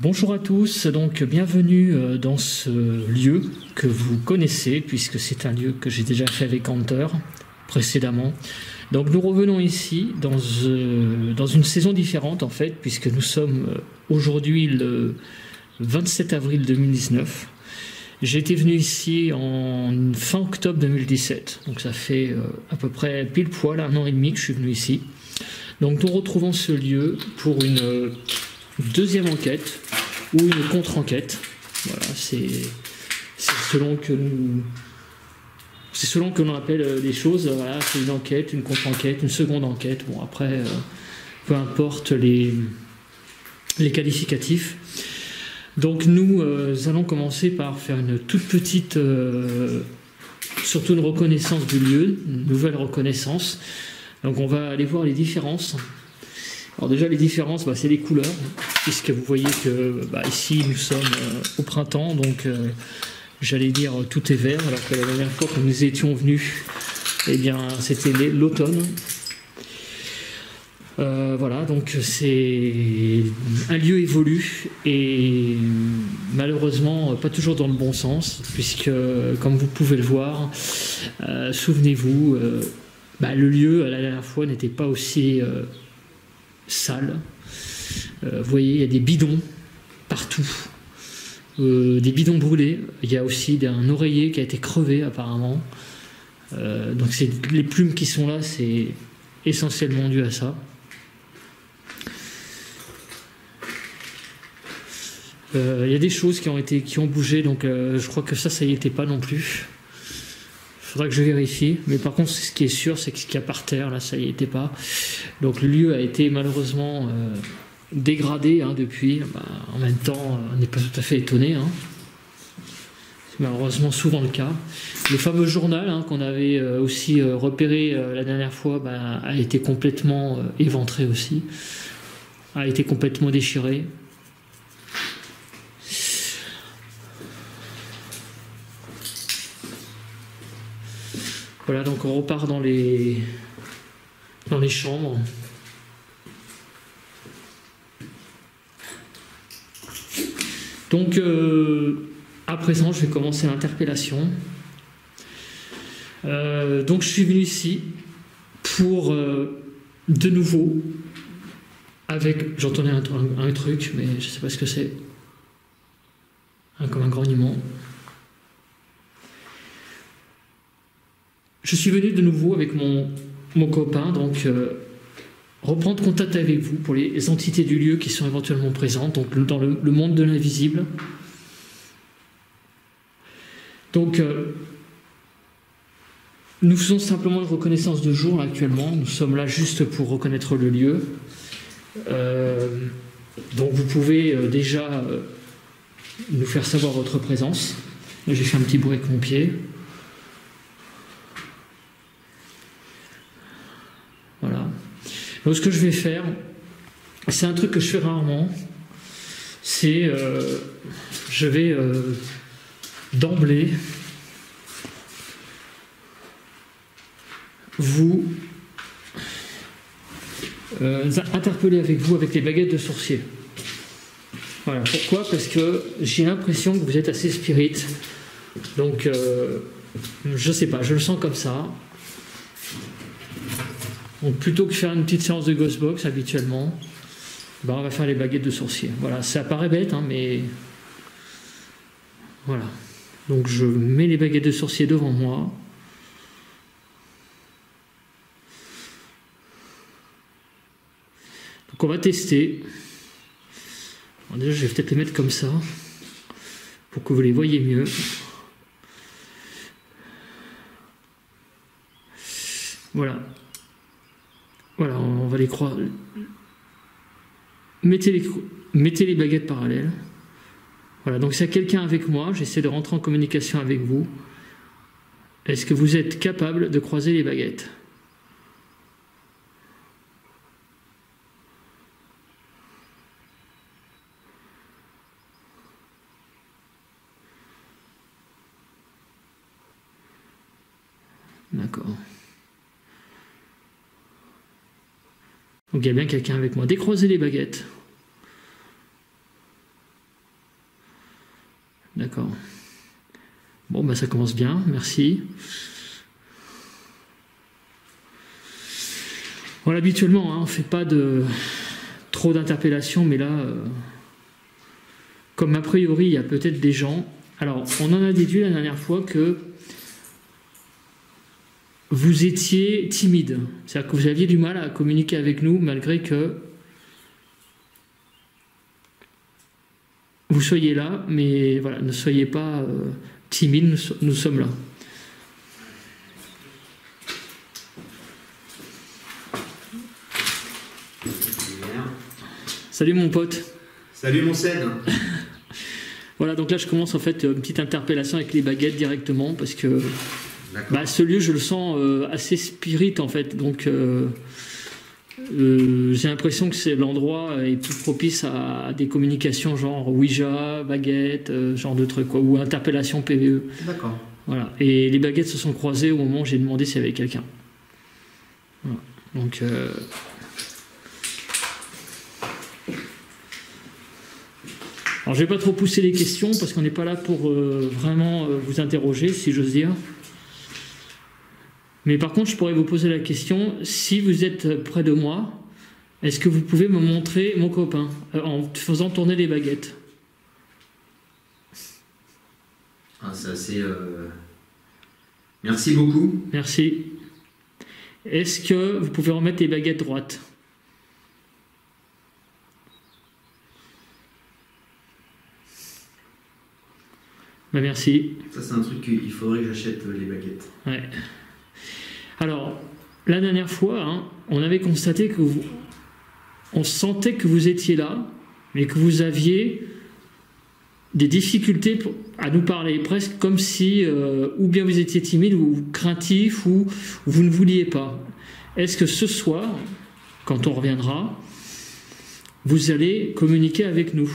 Bonjour à tous, donc bienvenue dans ce lieu que vous connaissez puisque c'est un lieu que j'ai déjà fait avec Hunter précédemment. Donc nous revenons ici dans une saison différente en fait puisque nous sommes aujourd'hui le 27 avril 2019. J'ai été venu ici en fin octobre 2017, donc ça fait à peu près pile poil 1 an et demi que je suis venu ici. Donc nous retrouvons ce lieu pour une deuxième enquête ou une contre-enquête. Voilà, c'est selon que l'on appelle les choses. Voilà, c'est une enquête, une contre-enquête, une seconde enquête. Bon après, peu importe les qualificatifs. Donc nous allons commencer par faire une toute petite, surtout une reconnaissance du lieu, une nouvelle reconnaissance. Donc on va aller voir les différences. Alors déjà les différences, c'est les couleurs, puisque vous voyez que ici nous sommes au printemps, donc j'allais dire tout est vert, alors que la dernière fois que nous étions venus, eh bien c'était l'automne. Voilà, donc c'est un lieu évolue et malheureusement pas toujours dans le bon sens, puisque comme vous pouvez le voir, souvenez-vous, le lieu à la dernière fois n'était pas aussi sale. Vous voyez, il y a des bidons partout, des bidons brûlés. Il y a aussi un oreiller qui a été crevé apparemment. Donc les plumes qui sont là, c'est essentiellement dû à ça. Il y a des choses qui ont bougé, donc je crois que ça y était pas non plus. Il faudra que je vérifie, mais par contre ce qui est sûr, c'est que ce qu'il y a par terre là, ça y était pas. Donc le lieu a été malheureusement dégradé depuis. En même temps, on n'est pas tout à fait étonné, c'est malheureusement souvent le cas. Le fameux journal qu'on avait aussi repéré la dernière fois a été complètement éventré aussi, a été complètement déchiré. Voilà, donc on repart dans les chambres. Donc à présent, je vais commencer l'interpellation. Donc je suis venu ici pour de nouveau avec, j'entendais un truc, mais je ne sais pas ce que c'est, comme un grognement. Je suis venu de nouveau avec mon copain, donc reprendre contact avec vous pour les entités du lieu qui sont éventuellement présentes, donc dans le monde de l'invisible. Donc nous faisons simplement une reconnaissance de jour là, actuellement. Nous sommes là juste pour reconnaître le lieu. Donc vous pouvez déjà nous faire savoir votre présence. J'ai fait un petit bruit avec mon pied. Voilà. Donc ce que je vais faire, c'est un truc que je fais rarement, c'est je vais d'emblée vous interpeller avec vous avec les baguettes de sorcier. Voilà. Pourquoi ? Parce que j'ai l'impression que vous êtes assez spirit. Donc je sais pas, je le sens comme ça. Donc plutôt que faire une petite séance de Ghostbox habituellement, on va faire les baguettes de sorcier. Voilà, ça paraît bête, mais voilà. Donc je mets les baguettes de sorcier devant moi. Donc on va tester. Alors déjà, je vais peut-être les mettre comme ça pour que vous les voyez mieux. Voilà. Voilà, on va les croire. Mettez les baguettes parallèles. Voilà, donc s'il y a quelqu'un avec moi, j'essaie de rentrer en communication avec vous. Est-ce que vous êtes capable de croiser les baguettes ? D'accord. Donc il y a bien quelqu'un avec moi. Décroisez les baguettes. bah ça commence bien, merci. Voilà, habituellement, hein, on ne fait pas trop d'interpellations, mais là, comme a priori, il y a peut-être des gens... Alors, on en a déduit la dernière fois que vous étiez timide. C'est-à-dire que vous aviez du mal à communiquer avec nous, malgré que vous soyez là, mais voilà, ne soyez pas timide, nous sommes là. Salut mon pote. Salut mon Sen. Voilà, donc là je commence en fait une petite interpellation avec les baguettes directement, parce que ce lieu je le sens assez spirit en fait, donc j'ai l'impression que l'endroit est plus propice à des communications genre Ouija, baguette, genre de trucs, quoi, ou interpellation PVE. D'accord. Voilà, et les baguettes se sont croisées au moment où j'ai demandé s'il y avait quelqu'un. Voilà. Donc alors je vais pas trop pousser les questions parce qu'on n'est pas là pour vraiment vous interroger, si j'ose dire. Mais par contre, je pourrais vous poser la question, si vous êtes près de moi, est-ce que vous pouvez me montrer mon copain en faisant tourner les baguettes? Ah, c'est assez... Merci beaucoup. Merci. Est-ce que vous pouvez remettre les baguettes droites? Ben merci. Ça, c'est un truc qu'il faudrait que j'achète les baguettes. Ouais. Alors, la dernière fois, hein, on avait constaté que on sentait que vous étiez là, mais que vous aviez des difficultés à nous parler, presque comme si, ou bien vous étiez timide, ou craintif, ou vous ne vouliez pas. Est-ce que ce soir, quand on reviendra, vous allez communiquer avec nous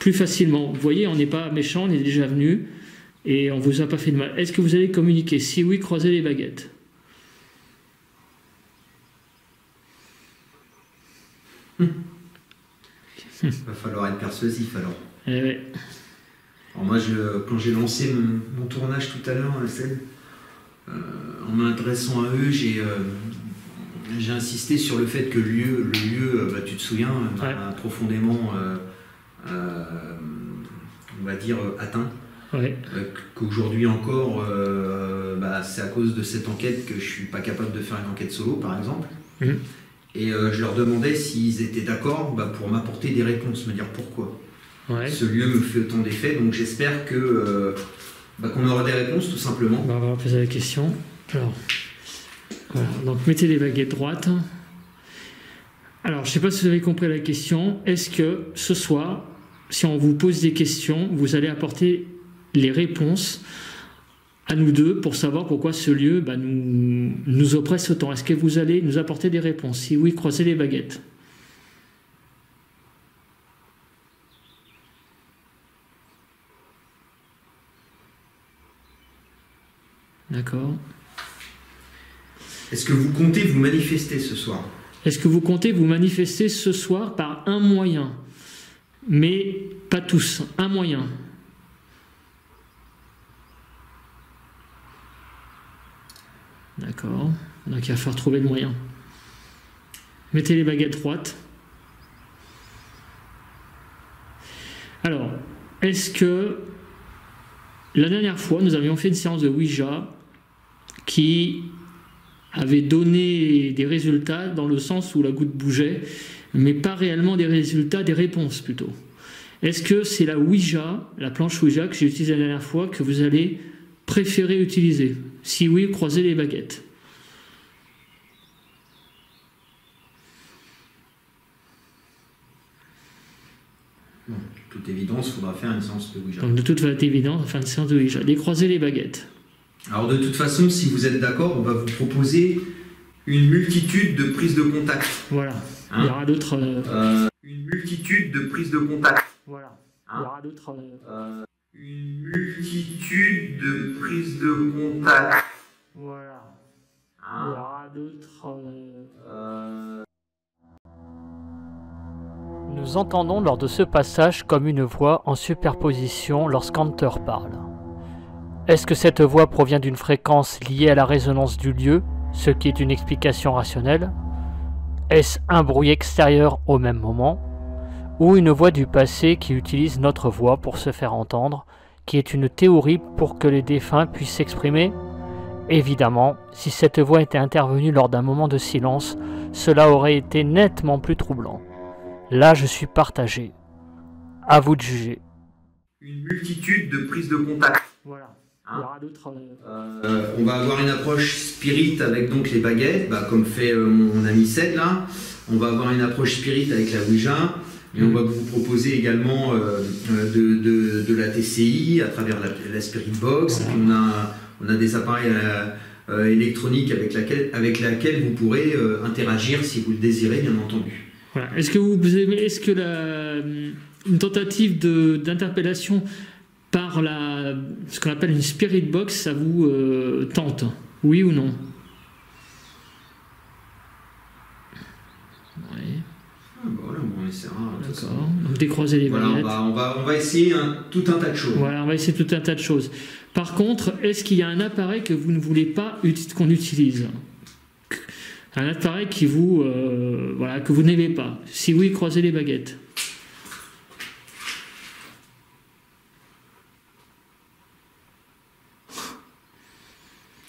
plus facilement? Vous voyez, on n'est pas méchant, on est déjà venu, et on ne vous a pas fait de mal. Est-ce que vous allez communiquer? Si oui, croisez les baguettes. Il va falloir être persuasif alors. Eh ouais. Alors moi, quand j'ai lancé mon tournage tout à l'heure, en m'adressant à eux, j'ai insisté sur le fait que le lieu, tu te souviens, m'a profondément, on va dire, atteint. Ouais. Qu'aujourd'hui encore, c'est à cause de cette enquête que je suis pas capable de faire une enquête solo, par exemple. Mmh. Et je leur demandais s'ils étaient d'accord pour m'apporter des réponses, me dire pourquoi. Ouais. Ce lieu me fait autant d'effets, donc j'espère que qu'on aura des réponses tout simplement. On va poser la question. Alors, voilà. Donc mettez les baguettes droites. Alors, je ne sais pas si vous avez compris la question. Est-ce que ce soir, si on vous pose des questions, vous allez apporter les réponses à nous deux pour savoir pourquoi ce lieu nous oppresse autant? Est-ce que vous allez nous apporter des réponses? Si oui, croisez les baguettes. D'accord. Est-ce que vous comptez vous manifester ce soir? Est-ce que vous comptez vous manifester ce soir par un moyen? Mais pas tous, un moyen. D'accord. Donc il va falloir trouver le moyen. Mettez les baguettes droites. Alors, est-ce que la dernière fois, nous avions fait une séance de Ouija qui avait donné des résultats dans le sens où la goutte bougeait, mais pas réellement des résultats, des réponses plutôt. Est-ce que c'est la Ouija, la planche Ouija que j'ai utilisée la dernière fois, que vous allez préférer utiliser? Si oui, croisez les baguettes. Bon, de toute évidence, il faudra faire une séance de Ouija. Donc de toute évidence, on va faire une séance de Ouija. Croisez les baguettes. Alors de toute façon, si vous êtes d'accord, on va vous proposer une multitude de prises de contact. Voilà. Il y aura d'autres... Une multitude de prises de contact. Voilà. Il y aura d'autres... Une multitude de prises de contact. Voilà. Il y aura d'autres... Nous entendons lors de ce passage comme une voix en superposition lorsqu'Hunter parle. Est-ce que cette voix provient d'une fréquence liée à la résonance du lieu, ce qui est une explication rationnelle? Est-ce un bruit extérieur au même moment? Ou une voix du passé qui utilise notre voix pour se faire entendre, qui est une théorie pour que les défunts puissent s'exprimer? Évidemment, si cette voix était intervenue lors d'un moment de silence, cela aurait été nettement plus troublant. Là, je suis partagé. À vous de juger. Une multitude de prises de contact. Voilà. Hein, il y aura d'autres... on va avoir une approche spirit avec donc les baguettes, comme fait mon ami Ced là. On va avoir une approche spirit avec la Ouija. Et on va vous proposer également de la TCI à travers la Spirit Box. Voilà. Et puis on a des appareils électroniques avec laquelle vous pourrez interagir si vous le désirez, bien entendu. Voilà. Est-ce que une tentative d'interpellation par ce qu'on appelle une Spirit Box, ça vous tente? Oui ou non? Oui. Voilà, on essaiera. D'accord. Donc décroiser les baguettes. Voilà, on va essayer tout un tas de choses. Voilà, on va essayer tout un tas de choses. Par contre, est-ce qu'il y a un appareil que vous ne voulez pas qu'on utilise? Un appareil que vous n'aimez pas? Si oui, croisez les baguettes.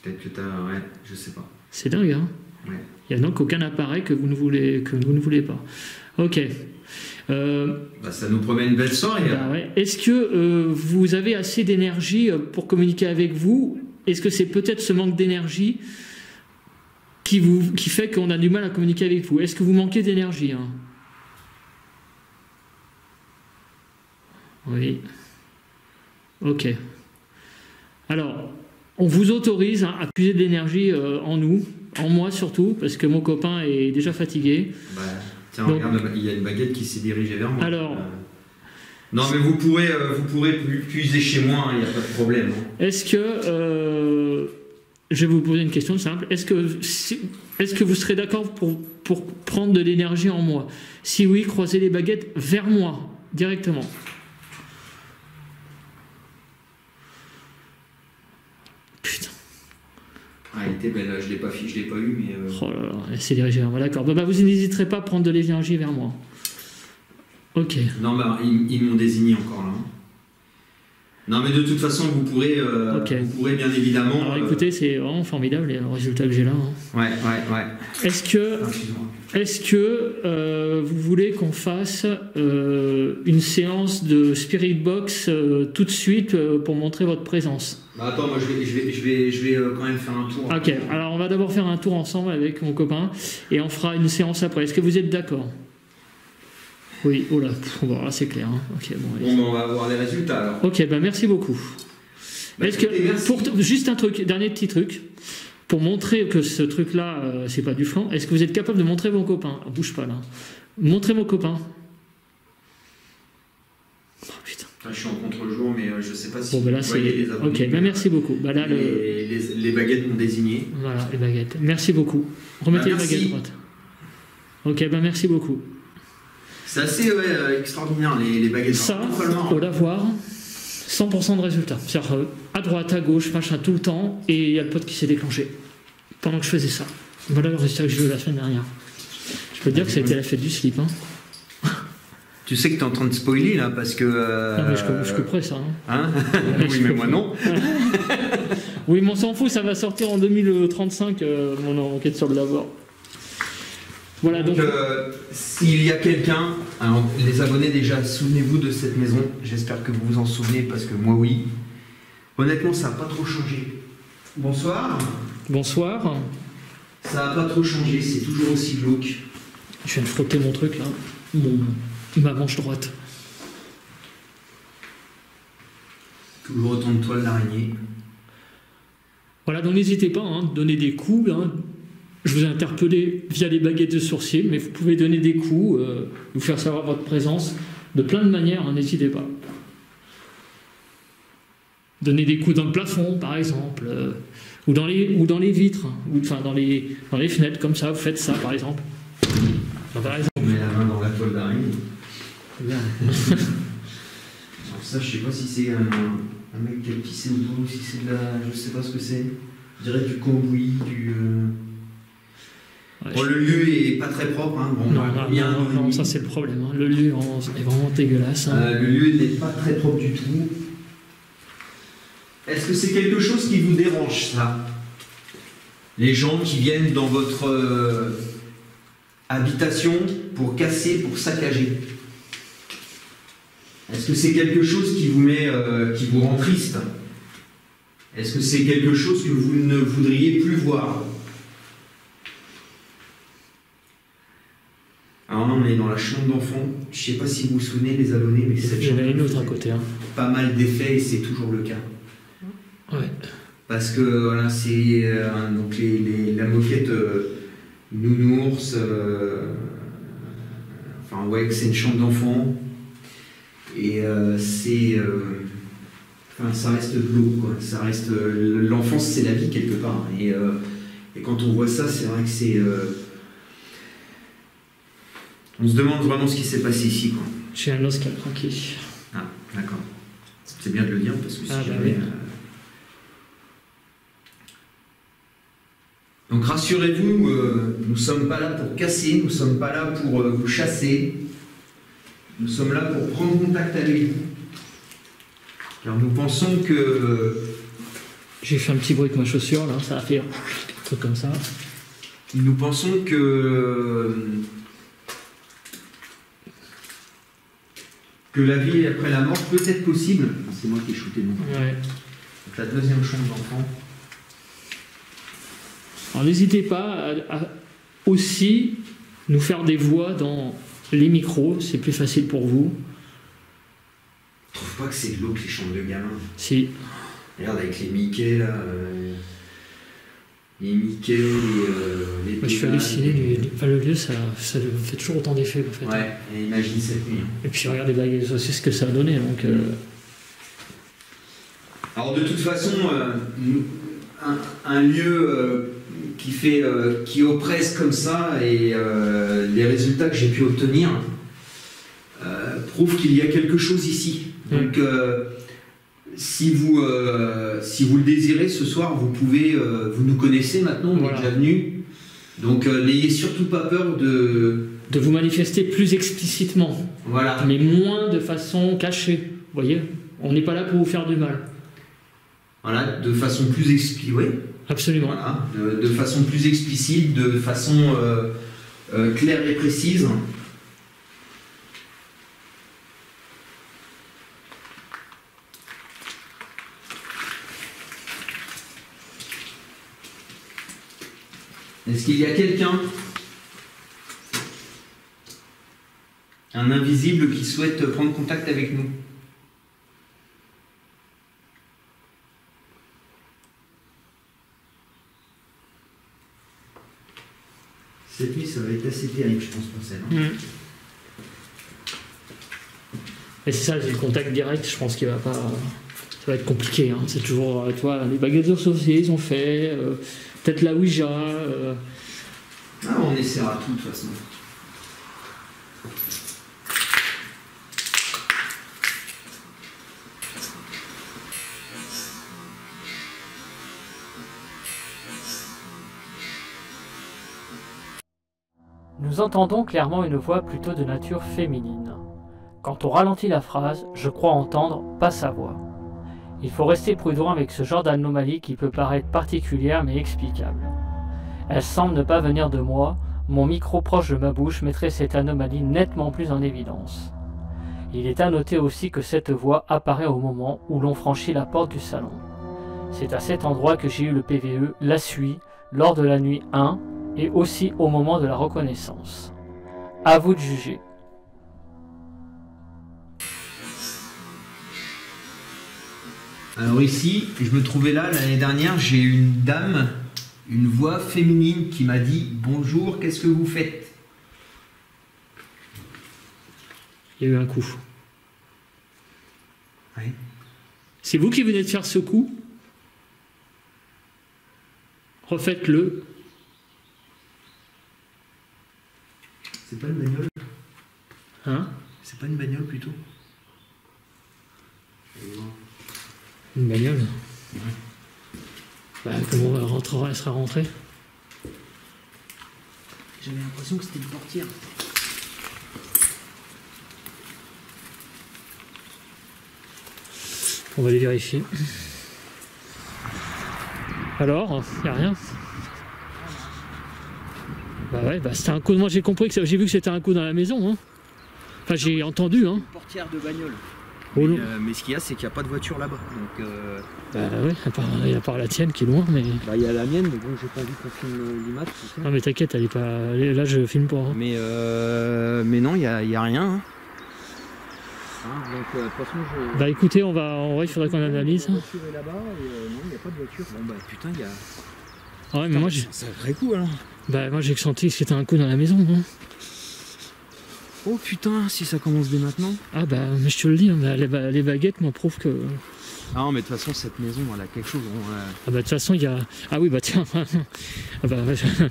Peut-être que ouais, je sais pas. C'est dingue, hein? Ouais. Il n'y a donc aucun appareil que vous ne voulez pas. Ok. Ça nous promet une belle soirée. Ouais. Est-ce que vous avez assez d'énergie pour communiquer avec vous? Est-ce que c'est peut-être ce manque d'énergie qui fait qu'on a du mal à communiquer avec vous? Est-ce que vous manquez d'énergie, hein? Oui. Ok. Alors, on vous autorise à puiser de l'énergie en nous, en moi surtout, parce que mon copain est déjà fatigué. Tiens, donc, regarde, il y a une baguette qui s'est dirigée vers moi. Alors, non, mais vous pourrez puiser chez moi, il n'y a pas de problème. Est-ce que... je vais vous poser une question simple. Est-ce que vous serez d'accord pour prendre de l'énergie en moi? Si oui, croisez les baguettes vers moi, directement. Putain. Ah, elle était belle, je ne l'ai pas eu, mais... Oh là là, elle s'est dirigée vers moi, d'accord. Vous n'hésiterez pas à prendre de l'énergie vers moi. Ok. Non, ils m'ont désigné encore là. Non, mais de toute façon, vous pourrez bien évidemment... Alors écoutez, c'est vraiment formidable le résultat que j'ai là. Hein. Ouais. Est-ce que vous voulez qu'on fasse une séance de Spirit Box tout de suite pour montrer votre présence? Attends, moi je vais quand même faire un tour. Ok, alors on va d'abord faire un tour ensemble avec mon copain et on fera une séance après. Est-ce que vous êtes d'accord? Oui, oh là, bon, là c'est clair. Hein. Okay, on va avoir les résultats alors. Ok, merci beaucoup. Juste un truc, dernier petit truc, pour montrer que ce truc-là, c'est pas du flan, est-ce que vous êtes capable de montrer vos copains? Bouge pas là. Montrez mon copain. Oh putain. Je suis en contre-jour, mais je sais pas si bon, là, c'est... les abonnés. Ok, merci beaucoup. Là, les baguettes m'ont désigné. Voilà, les baguettes. Merci beaucoup. Remettez les baguettes à droite. Ok, merci beaucoup. C'est assez extraordinaire les baguettes. Ça, au lavoir, 100% de résultats. C'est-à-dire à droite, à gauche, machin, tout le temps, et il y a le pote qui s'est déclenché pendant que je faisais ça. Voilà le résultat que j'ai eu la semaine dernière. Je peux te dire que c'était la fête du slip. Hein. Tu sais que tu es en train de spoiler là parce que. Non, mais je couperai ça. Hein oui, mais moi non. Oui, mais on s'en fout, ça va sortir en 2035, mon enquête sur le lavoir. Voilà, donc s'il y a quelqu'un, alors les abonnés déjà, souvenez-vous de cette maison, j'espère que vous vous en souvenez parce que moi oui. Honnêtement, ça n'a pas trop changé. Bonsoir. Bonsoir. Ça n'a pas trop changé, c'est toujours aussi glauque. Je viens de frotter mon truc là, ma manche droite. Toujours autant de toiles d'araignée. Voilà, donc n'hésitez pas, hein, donner des coups. Hein. Je vous ai interpellé via les baguettes de sourcier, mais vous pouvez donner des coups, vous faire savoir votre présence de plein de manières, hein, n'hésitez pas. Donner des coups dans le plafond, par exemple, ou dans les vitres, ou enfin dans les fenêtres, comme ça, vous faites ça, par exemple. Enfin, par exemple. On met la main dans la toile d'araignée. Alors ça, je sais pas si c'est Un mec qui a pissé au bout, si c'est de la... Je sais pas ce que c'est. Je dirais du cambouis, du... Ouais, bon, le lieu est pas très propre. Hein. Bon, non, ça c'est le problème. Hein. Le lieu est vraiment dégueulasse. Hein. Le lieu n'est pas très propre du tout. Est-ce que c'est quelque chose qui vous dérange, ça? Les gens qui viennent dans votre habitation pour casser, pour saccager. Est-ce que c'est quelque chose qui vous met, qui vous rend triste? Est-ce que c'est quelque chose que vous ne voudriez plus voir? Alors là, on est dans la chambre d'enfant. Je ne sais pas si vous vous souvenez, les abonnés, mais cette chambre, il y en a une autre à côté. Hein. Pas mal d'effets et c'est toujours le cas. Ouais. Parce que voilà, c'est donc la moquette nounours. Enfin ouais, c'est une chambre d'enfant et enfin, ça reste de l'eau, quoi. Ça reste l'enfance, c'est la vie quelque part. Et quand on voit ça, c'est vrai que c'est on se demande vraiment ce qui s'est passé ici, quoi. J'ai un os qui a craqué. Ah, d'accord. C'est bien de le dire parce que si jamais. Oui. Donc rassurez-vous, nous ne sommes pas là pour casser, nous ne sommes pas là pour vous chasser, nous sommes là pour prendre contact avec vous. Car nous pensons que... J'ai fait un petit bruit avec ma chaussure, là, ça a fait un truc comme ça. Nous pensons que la vie après la mort peut être possible. C'est moi qui ai shooté donc. Ouais. Donc la deuxième chambre d'enfant. Alors n'hésitez pas à aussi nous faire des voix dans les micros, c'est plus facile pour vous. Je trouve pas que c'est glauque les chambres de gamins. Si. Regarde avec les Mickey là. Les Mickey, les je suis halluciné, le lieu ça fait toujours autant d'effets en fait. Ouais, et imagine cette nuit. Et puis regardez baguettes aussi ce que ça a donné. Donc, Alors de toute façon, un lieu qui oppresse comme ça et les résultats que j'ai pu obtenir prouvent qu'il y a quelque chose ici. Donc si vous le désirez ce soir, vous pouvez, vous nous connaissez maintenant, on est déjà venus. Donc n'ayez surtout pas peur de vous manifester plus explicitement, voilà. Mais moins de façon cachée. Vous voyez, on n'est pas là pour vous faire du mal. Voilà, de façon plus explicite, oui. Absolument. Voilà, de façon plus explicite, de façon claire et précise. Est-ce qu'il y a quelqu'un, un invisible qui souhaite prendre contact avec nous? Cette nuit, ça va être assez terrible, je pense, pour celle. Et c'est ça, le contact direct, je pense qu'il va pas... Ça va être compliqué, hein. C'est toujours... toi, les baguettes de sorciers, ils ont fait... peut-être la Ouija... Ah, on essaiera tout, de toute façon. Nous entendons clairement une voix plutôt de nature féminine. Quand on ralentit la phrase, je crois entendre, pas sa voix. Il faut rester prudent avec ce genre d'anomalie qui peut paraître particulière mais explicable. Elle semble ne pas venir de moi, mon micro proche de ma bouche mettrait cette anomalie nettement plus en évidence. Il est à noter aussi que cette voix apparaît au moment où l'on franchit la porte du salon. C'est à cet endroit que j'ai eu le PVE, la suie, lors de la nuit 1, et aussi au moment de la reconnaissance. À vous de juger. Alors ici, je me trouvais là l'année dernière, j'ai eu une dame, une voix féminine qui m'a dit « Bonjour, qu'est-ce que vous faites ?» Il y a eu un coup. Ouais. C'est vous qui venez de faire ce coup? Refaites-le. C'est pas une bagnole? Hein? C'est pas une bagnole plutôt? Une bagnole. Bah, comment elle sera rentrée? J'avais l'impression que c'était une portière. On va aller vérifier. Alors, il n'y a rien. Bah ouais, bah c'était un coup. Moi j'ai compris que j'ai vu que c'était un coup dans la maison. Hein. Enfin j'ai entendu. Hein. Une portière de bagnole. Oh, Mais ce qu'il y a, c'est qu'il n'y a pas de voiture là-bas. Donc, bah ouais, à part la tienne qui est loin, mais. bah il y a la mienne, mais bon, j'ai pas envie qu'on filme l'image. Non mais t'inquiète, elle est pas. Là je filme pas. Hein. Mais non, il y a rien. Hein. Donc de toute façon, bah écoutez, il faudrait qu'on analyse. La voiture est là-bas et non, il n'y a pas de voiture. Bon bah putain, il y a. Ah ouais, mais moi j'ai. C'est un vrai coup alors. Bah moi j'ai senti que c'était un coup dans la maison. Hein. Oh putain, si ça commence dès maintenant. Ah bah mais je te le dis, hein, bah, les baguettes m'en prouvent que. Ah non mais de toute façon cette maison elle a quelque chose. Ah bah de toute façon il y a. Ah oui bah tiens. Ah bah,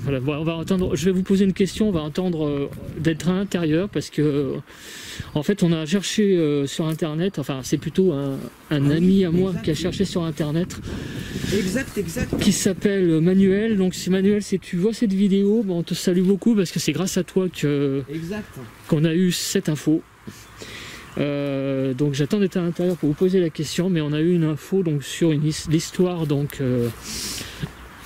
voilà. Bon, on va entendre. Je vais vous poser une question, on va entendre d'être à l'intérieur parce que en fait on a cherché sur internet, enfin c'est plutôt un ami à moi qui a cherché sur internet. Exact. Qui s'appelle Manuel. Donc si Manuel, si tu vois cette vidéo, bon, on te salue beaucoup parce que c'est grâce à toi qu'on a eu cette info. Donc j'attends d'être à l'intérieur pour vous poser la question, mais on a eu une info donc sur l'histoire donc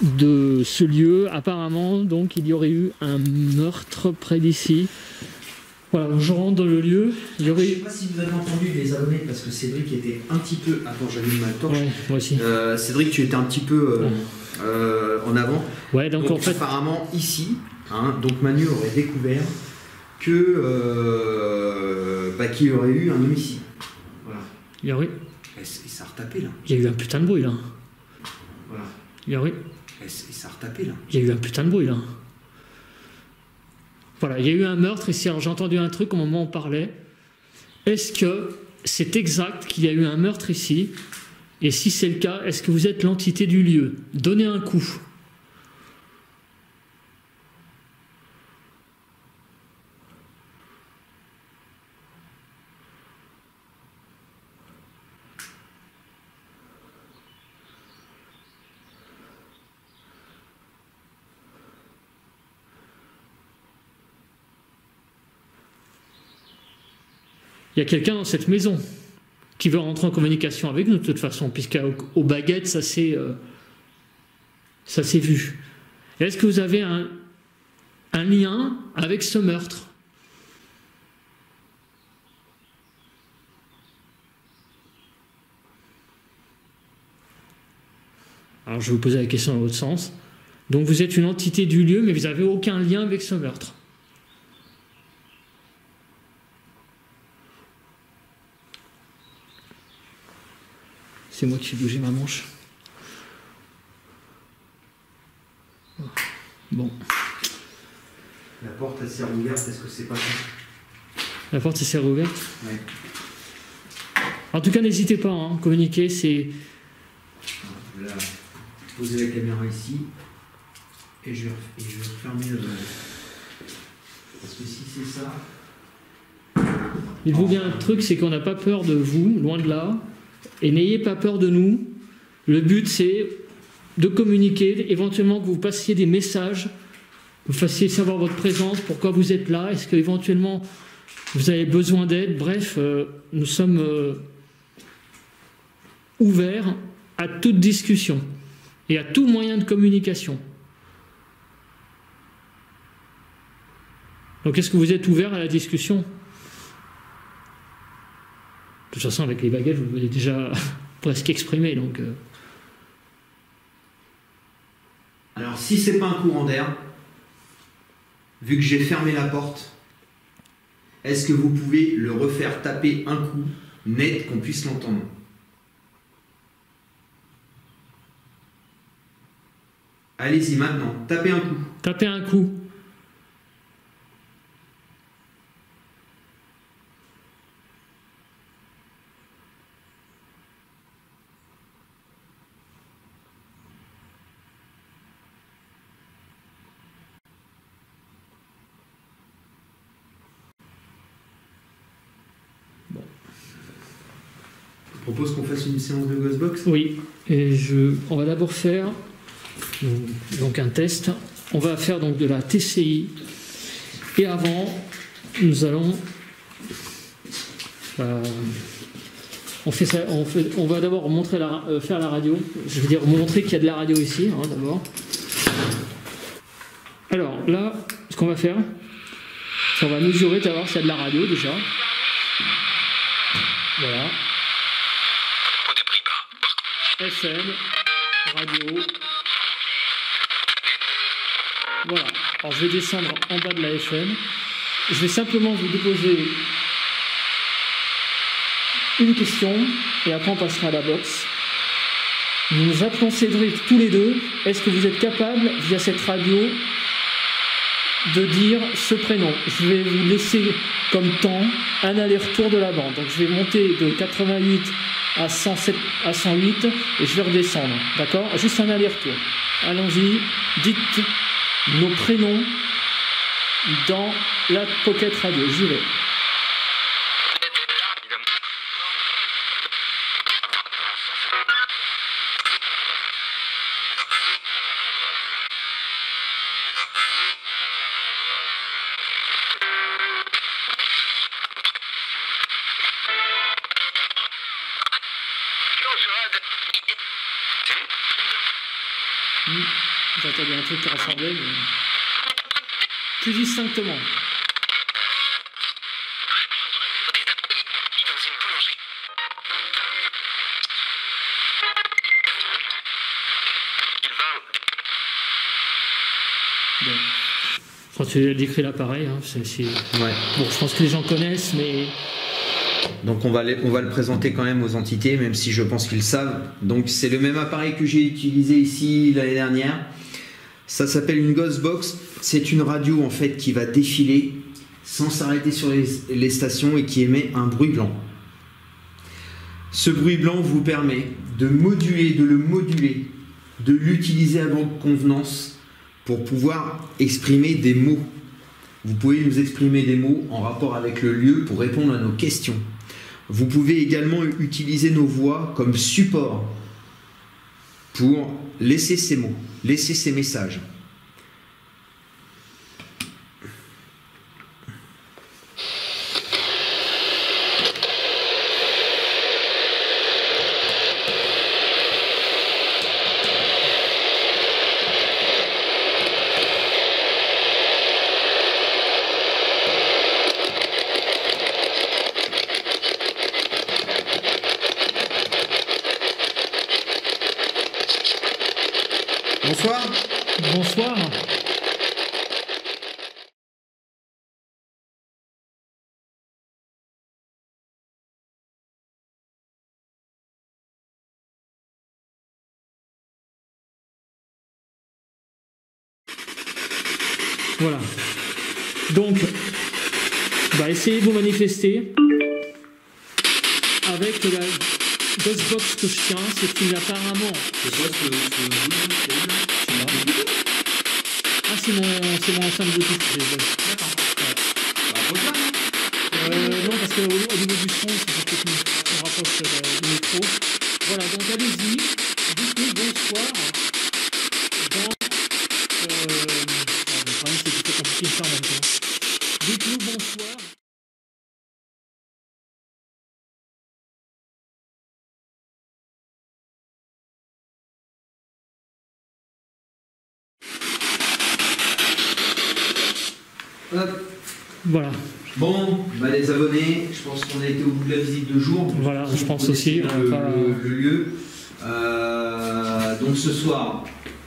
de ce lieu. Apparemment donc il y aurait eu un meurtre près d'ici. Voilà, je rentre dans le lieu. Il y aurait... Je sais pas si vous avez entendu les abonnés parce que Cédric était un petit peu. Attends, j'allume ma torche. Ouais, moi aussi. Cédric, tu étais un petit peu en avant. Ouais, donc en fait. Apparemment ici, hein, donc Manu aurait découvert que qu'il y aurait eu un homicide. Voilà. Il y aurait. Et ça a retapé là. Il y a eu un putain de bruit là. Voilà. Il y aurait. Et ça a retapé là. Il y a eu un putain de bruit là. Voilà, il y a eu un meurtre ici. Alors j'ai entendu un truc au moment où on parlait. Est-ce que c'est exact qu'il y a eu un meurtre ici? Et si c'est le cas, est-ce que vous êtes l'entité du lieu? Donnez un coup. Il y a quelqu'un dans cette maison qui veut rentrer en communication avec nous de toute façon, puisqu'aux baguettes, ça s'est vu. Est-ce que vous avez un lien avec ce meurtre? Alors je vais vous poser la question dans l'autre sens. Donc vous êtes une entité du lieu, mais vous n'avez aucun lien avec ce meurtre. C'est moi qui fais bouger ma manche. Bon. La porte elle s'est rouverte, est-ce que c'est pas ça? La porte s'est rouverte? Ouais. En tout cas, n'hésitez pas à communiquer. C'est. Je vais poser la caméra ici. Et je vais refermer le. Parce que si c'est ça. Dites-vous bien un truc, c'est qu'on n'a pas peur de vous, loin de là. Et n'ayez pas peur de nous. Le but, c'est de communiquer, éventuellement que vous passiez des messages, vous fassiez savoir votre présence, pourquoi vous êtes là, est-ce qu'éventuellement vous avez besoin d'aide. Bref, nous sommes ouverts à toute discussion et à tout moyen de communication. Donc est-ce que vous êtes ouvert à la discussion? De toute façon, avec les baguettes, vous l'avez déjà presque exprimé. Donc, Alors, si c'est pas un courant d'air, vu que j'ai fermé la porte, est-ce que vous pouvez le refaire taper un coup net qu'on puisse l'entendre? Allez-y maintenant, tapez un coup. Tapez un coup. propose qu'on fasse une séance de Ghostbox. Oui, et on va d'abord faire donc un test. On va faire donc de la TCI. Et avant, nous allons... on va d'abord montrer faire la radio. Je veux dire montrer qu'il y a de la radio ici, hein, d'abord. Alors là, ce qu'on va faire, c'est on va mesurer, tu vas voir s'il y a de la radio déjà. Voilà. FM, radio. Voilà. Alors je vais descendre en bas de la FM. Je vais simplement vous déposer une question et après on passera à la box. Nous appelons Cédric tous les deux. Est-ce que vous êtes capable, via cette radio, de dire ce prénom? Je vais vous laisser comme temps un aller-retour de la bande. Donc je vais monter de 88 à 107, à 108 et je vais redescendre. D'accord? Juste un aller-retour. Allons-y. Dites nos prénoms dans la Pocket Radio. J'y vais. J'entendais un truc qui ressemblait, mais plus distinctement. Bon. Quand tu décris l'appareil, hein, ouais. Bon, je pense que les gens connaissent, mais... Donc on va le présenter quand même aux entités, même si je pense qu'ils savent. Donc c'est le même appareil que j'ai utilisé ici l'année dernière. Ça s'appelle une Ghostbox. C'est une radio en fait qui va défiler sans s'arrêter sur les stations et qui émet un bruit blanc. Ce bruit blanc vous permet de le moduler, de l'utiliser à votre convenance pour pouvoir exprimer des mots. Vous pouvez nous exprimer des mots en rapport avec le lieu pour répondre à nos questions. Vous pouvez également utiliser nos voix comme support pour laisser ces mots, laisser ces messages. Bonsoir. Bonsoir. Voilà. Donc, essayez de vous manifester avec la Ghostbox que je tiens. C'est une apparemment... C'est quoi ce Ah, c'est mon enceinte Bluetooth. D'accord. Non, parce qu'au niveau du son, c'est peut-être on rapproche du micro. Voilà, donc allez-y, dites-nous bonsoir dans... le problème, c'est que c'est compliqué de faire en même temps. Dites-nous bonsoir. Hop. Voilà. Bon, les abonnés, je pense qu'on a été au bout de la visite de jour. Voilà, je pense aussi. Le lieu. Donc ce soir,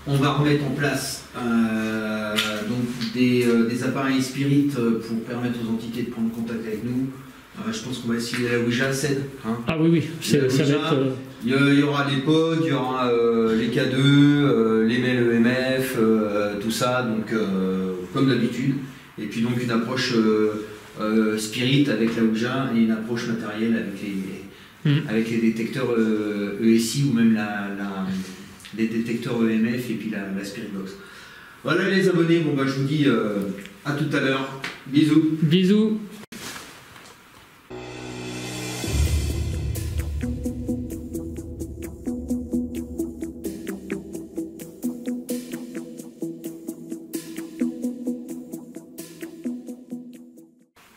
on va remettre en place donc des appareils Spirit pour permettre aux entités de prendre contact avec nous. Je pense qu'on va essayer la Ouija 7. Hein. Ah oui, ça va être... Il y aura les pods, il y aura les K2, les mails EMF, tout ça, donc comme d'habitude. Et puis donc une approche Spirit avec la Ouija et une approche matérielle avec les détecteurs ESI ou même les détecteurs EMF et puis la Spirit Box. Voilà les abonnés, je vous dis à tout à l'heure. Bisous. Bisous.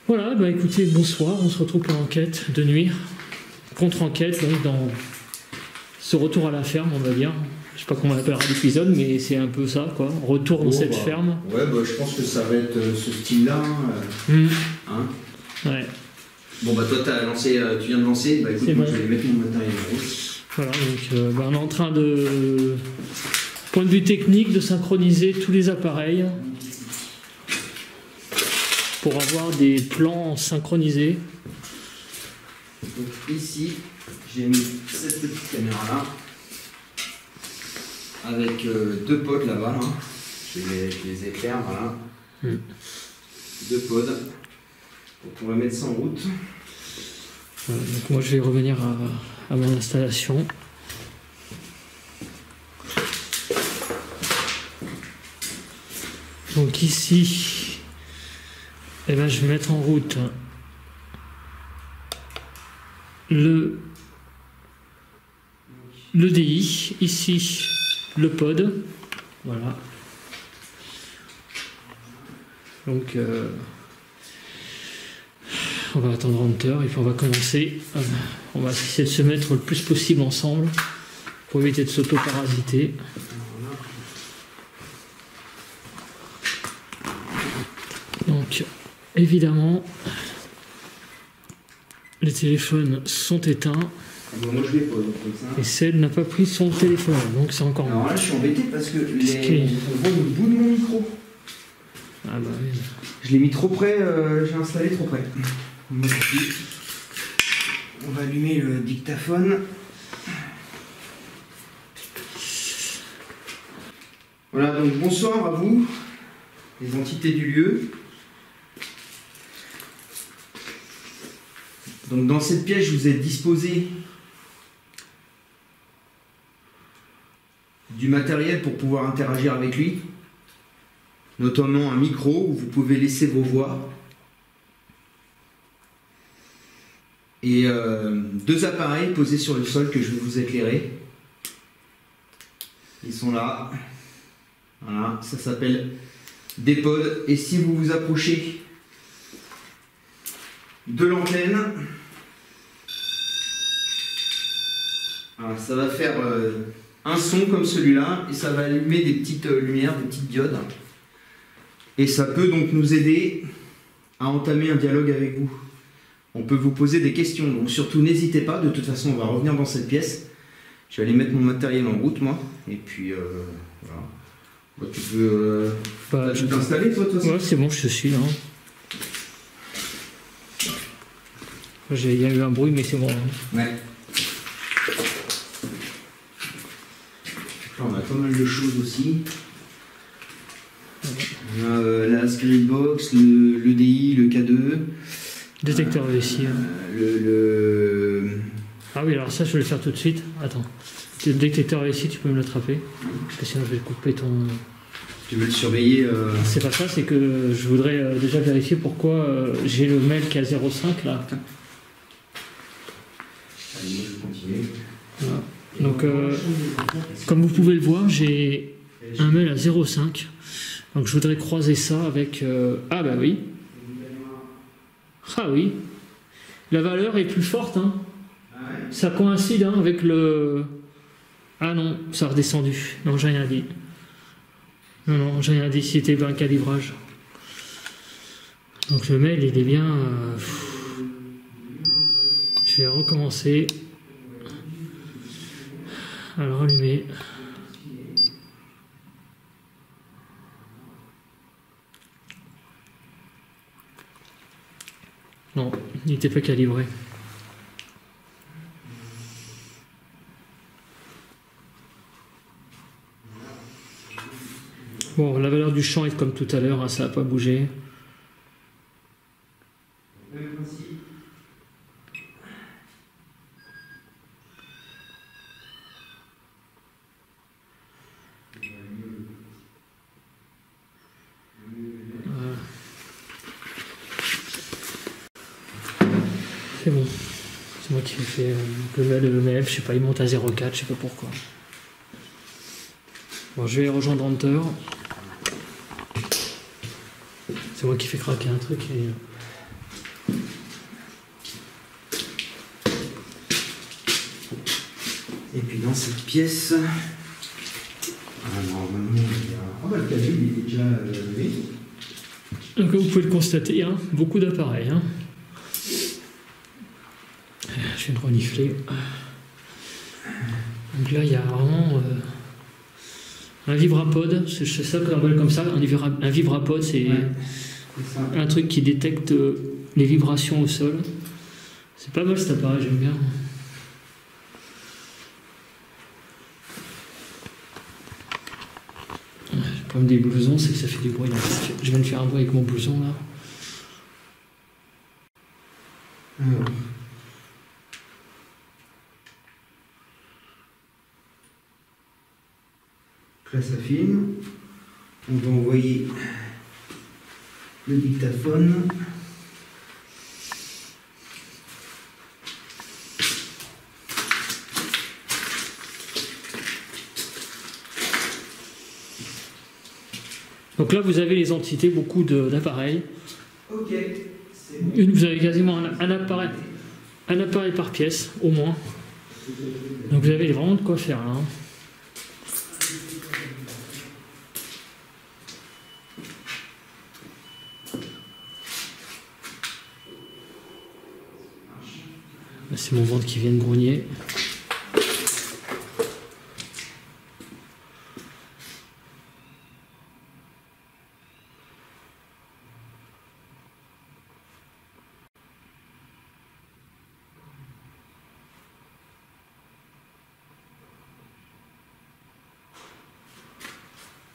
Voilà, bah écoutez, bonsoir, on se retrouve pour l'enquête de nuit. Contre-enquête, donc dans ce retour à la ferme, on va dire. Je sais pas comment on appellera l'épisode, mais c'est un peu ça, quoi. Retour dans cette ferme. Ouais, bah je pense que ça va être ce style-là. Hein. Ouais. Bon bah toi tu viens de lancer, bah écoute, moi je vais mettre mon matériel en route. Voilà, donc on est en train de, point de vue technique, de synchroniser tous les appareils pour avoir des plans synchronisés. Donc ici, j'ai mis cette petite caméra là, avec deux pods là-bas, là. Je les éclaire, voilà. Deux pods, donc on va mettre ça en route. Voilà, donc moi je vais revenir à mon installation. Donc ici, eh ben, je vais mettre en route le DI, ici le pod, voilà. Donc on va attendre Hunter et puis on va commencer. On va essayer de se mettre le plus possible ensemble pour éviter de s'auto-parasiter. Donc évidemment les téléphones sont éteints. Bon, moi je l'ai pas, donc comme ça. Et celle n'a pas pris son téléphone, donc c'est encore Alors là je suis embêté parce que on voit le bout de mon micro. Ah bah oui. Je l'ai mis trop près, j'ai installé trop près. On va allumer le dictaphone. Voilà, donc bonsoir à vous, les entités du lieu. Donc dans cette pièce, je vous ai disposé du matériel pour pouvoir interagir avec lui, notamment un micro où vous pouvez laisser vos voix et deux appareils posés sur le sol que je vais vous éclairer. Ils sont là. Voilà, ça s'appelle des pods. Et si vous vous approchez de l'antenne, voilà, ça va faire un son comme celui-là et ça va allumer des petites lumières, des petites diodes. Et ça peut donc nous aider à entamer un dialogue avec vous. On peut vous poser des questions, donc surtout n'hésitez pas. De toute façon, on va revenir dans cette pièce. Je vais aller mettre mon matériel en route, moi. Et puis, voilà. Bah, tu peux t'installer, toi, de toute façon. Ouais, c'est bon, je te suis, là. Il y a eu un bruit, mais c'est bon. Hein. Ouais. Là, on a pas mal de choses aussi. On a la Spirit Box, le DI, le K2. Détecteur vessie. Ah oui, alors ça, je vais le faire tout de suite. Attends. Le détecteur vessie, tu peux me l'attraper. Parce que sinon, je vais couper ton... Tu veux le surveiller C'est pas ça, c'est que je voudrais déjà vérifier pourquoi j'ai le mail qui est à 0,5 là. Allez, moi, je vais continuer. Voilà. Donc, comme vous pouvez le voir, j'ai un mail à 0,5. Donc, je voudrais croiser ça avec... Ah bah oui. Ah oui. La valeur est plus forte. Hein. Ça coïncide hein, avec le... Ah non, ça a redescendu. Non, j'ai rien dit. Non, j'ai rien dit. C'était bien un calibrage. Donc, le mail, il est bien... Je vais recommencer. Alors, allumer. Non, il n'était pas calibré. Bon, la valeur du champ est comme tout à l'heure, hein, ça n'a pas bougé. C'est bon. C'est moi qui ai fait le MF, je sais pas, il monte à 0,4, je sais pas pourquoi. Bon, je vais rejoindre Hunter. C'est moi qui fais craquer un truc et... Et puis dans cette pièce, normalement, il y a... Ah bah le cabine il est déjà levé. Donc vous pouvez le constater, hein, beaucoup d'appareils. Hein. Je viens de renifler. Donc là, il y a vraiment un vibrapod, c'est ça qu'on appelle comme ça. Un vibrapod, c'est un truc qui détecte les vibrations au sol. C'est pas mal cet appareil, j'aime bien. Le problème des blousons, c'est que ça fait du bruit. Je viens de faire un bruit avec mon blouson là. Alors. Là, ça filme. On va envoyer le dictaphone. Donc là, vous avez les entités, beaucoup d'appareils. Ok. Vous avez quasiment un appareil par pièce, au moins. Donc vous avez vraiment de quoi faire là. Hein. C'est mon ventre qui vient de grogner.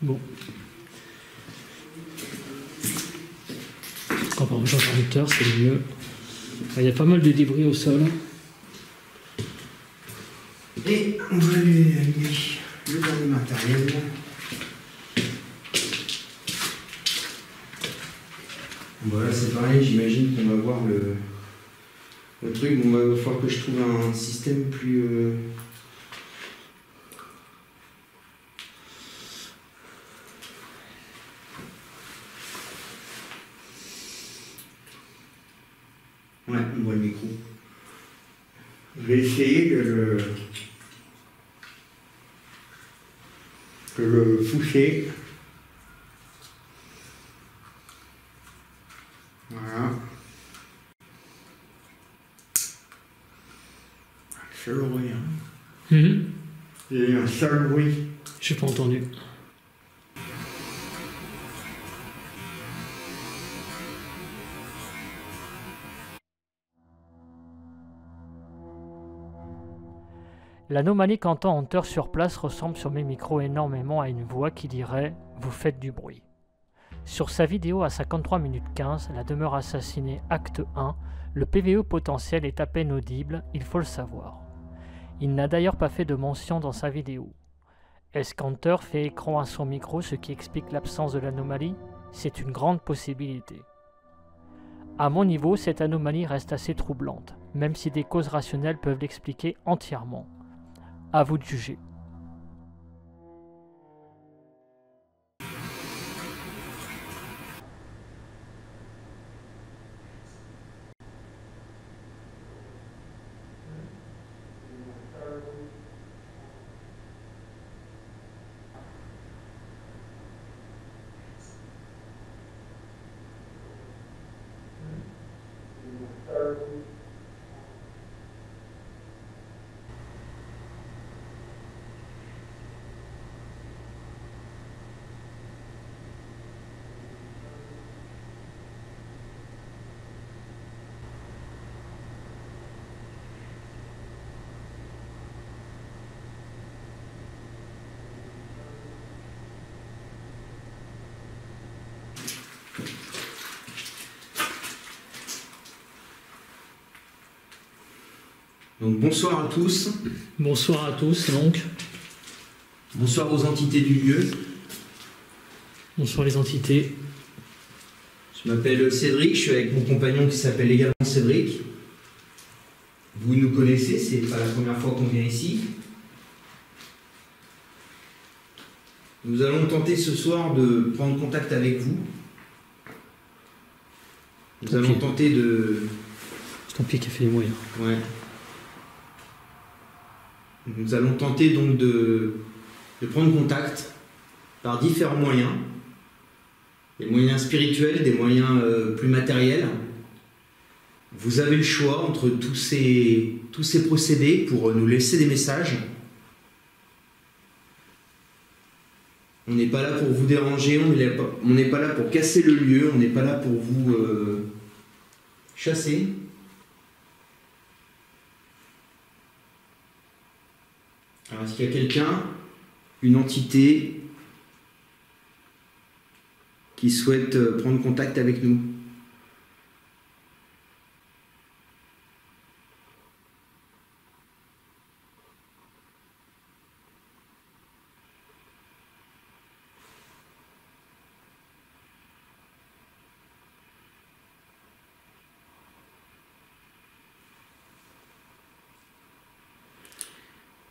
Bon. Quand on range un moteur, c'est le mieux. Il y a pas mal de débris au sol. Et on va lui allumer le dernier matériel. Voilà, c'est pareil, j'imagine qu'on va voir le truc. Bon, il va falloir que je trouve un système plus... Ouais, on voit le micro. Je vais essayer de le pousser. Voilà. Seul bruit. Hein. Il y a eu un seul bruit. Je n'ai pas entendu. L'anomalie qu'entend Hunter sur place ressemble sur mes micros énormément à une voix qui dirait « Vous faites du bruit ». Sur sa vidéo à 53 minutes 15, La demeure assassinée, acte 1, le PVE potentiel est à peine audible, il faut le savoir. Il n'a d'ailleurs pas fait de mention dans sa vidéo. Est-ce qu'Hunter fait écran à son micro, ce qui explique l'absence de l'anomalie? C'est une grande possibilité. À mon niveau, cette anomalie reste assez troublante, même si des causes rationnelles peuvent l'expliquer entièrement. À vous de juger. Donc bonsoir à tous. Bonsoir à tous donc. Bonsoir aux entités du lieu. Bonsoir les entités. Je m'appelle Cédric, je suis avec mon compagnon qui s'appelle également Cédric. Vous nous connaissez, c'est pas la première fois qu'on vient ici. Nous allons tenter ce soir de prendre contact avec vous. Nous allons tenter de... C'est ton pied qui a fait les moyens. Ouais. Nous allons tenter donc de prendre contact par différents moyens, des moyens spirituels, des moyens plus matériels. Vous avez le choix entre tous ces procédés pour nous laisser des messages. On n'est pas là pour vous déranger, on n'est pas là pour casser le lieu, on n'est pas là pour vous chasser. Alors, est-ce qu'il y a quelqu'un, une entité, qui souhaite prendre contact avec nous?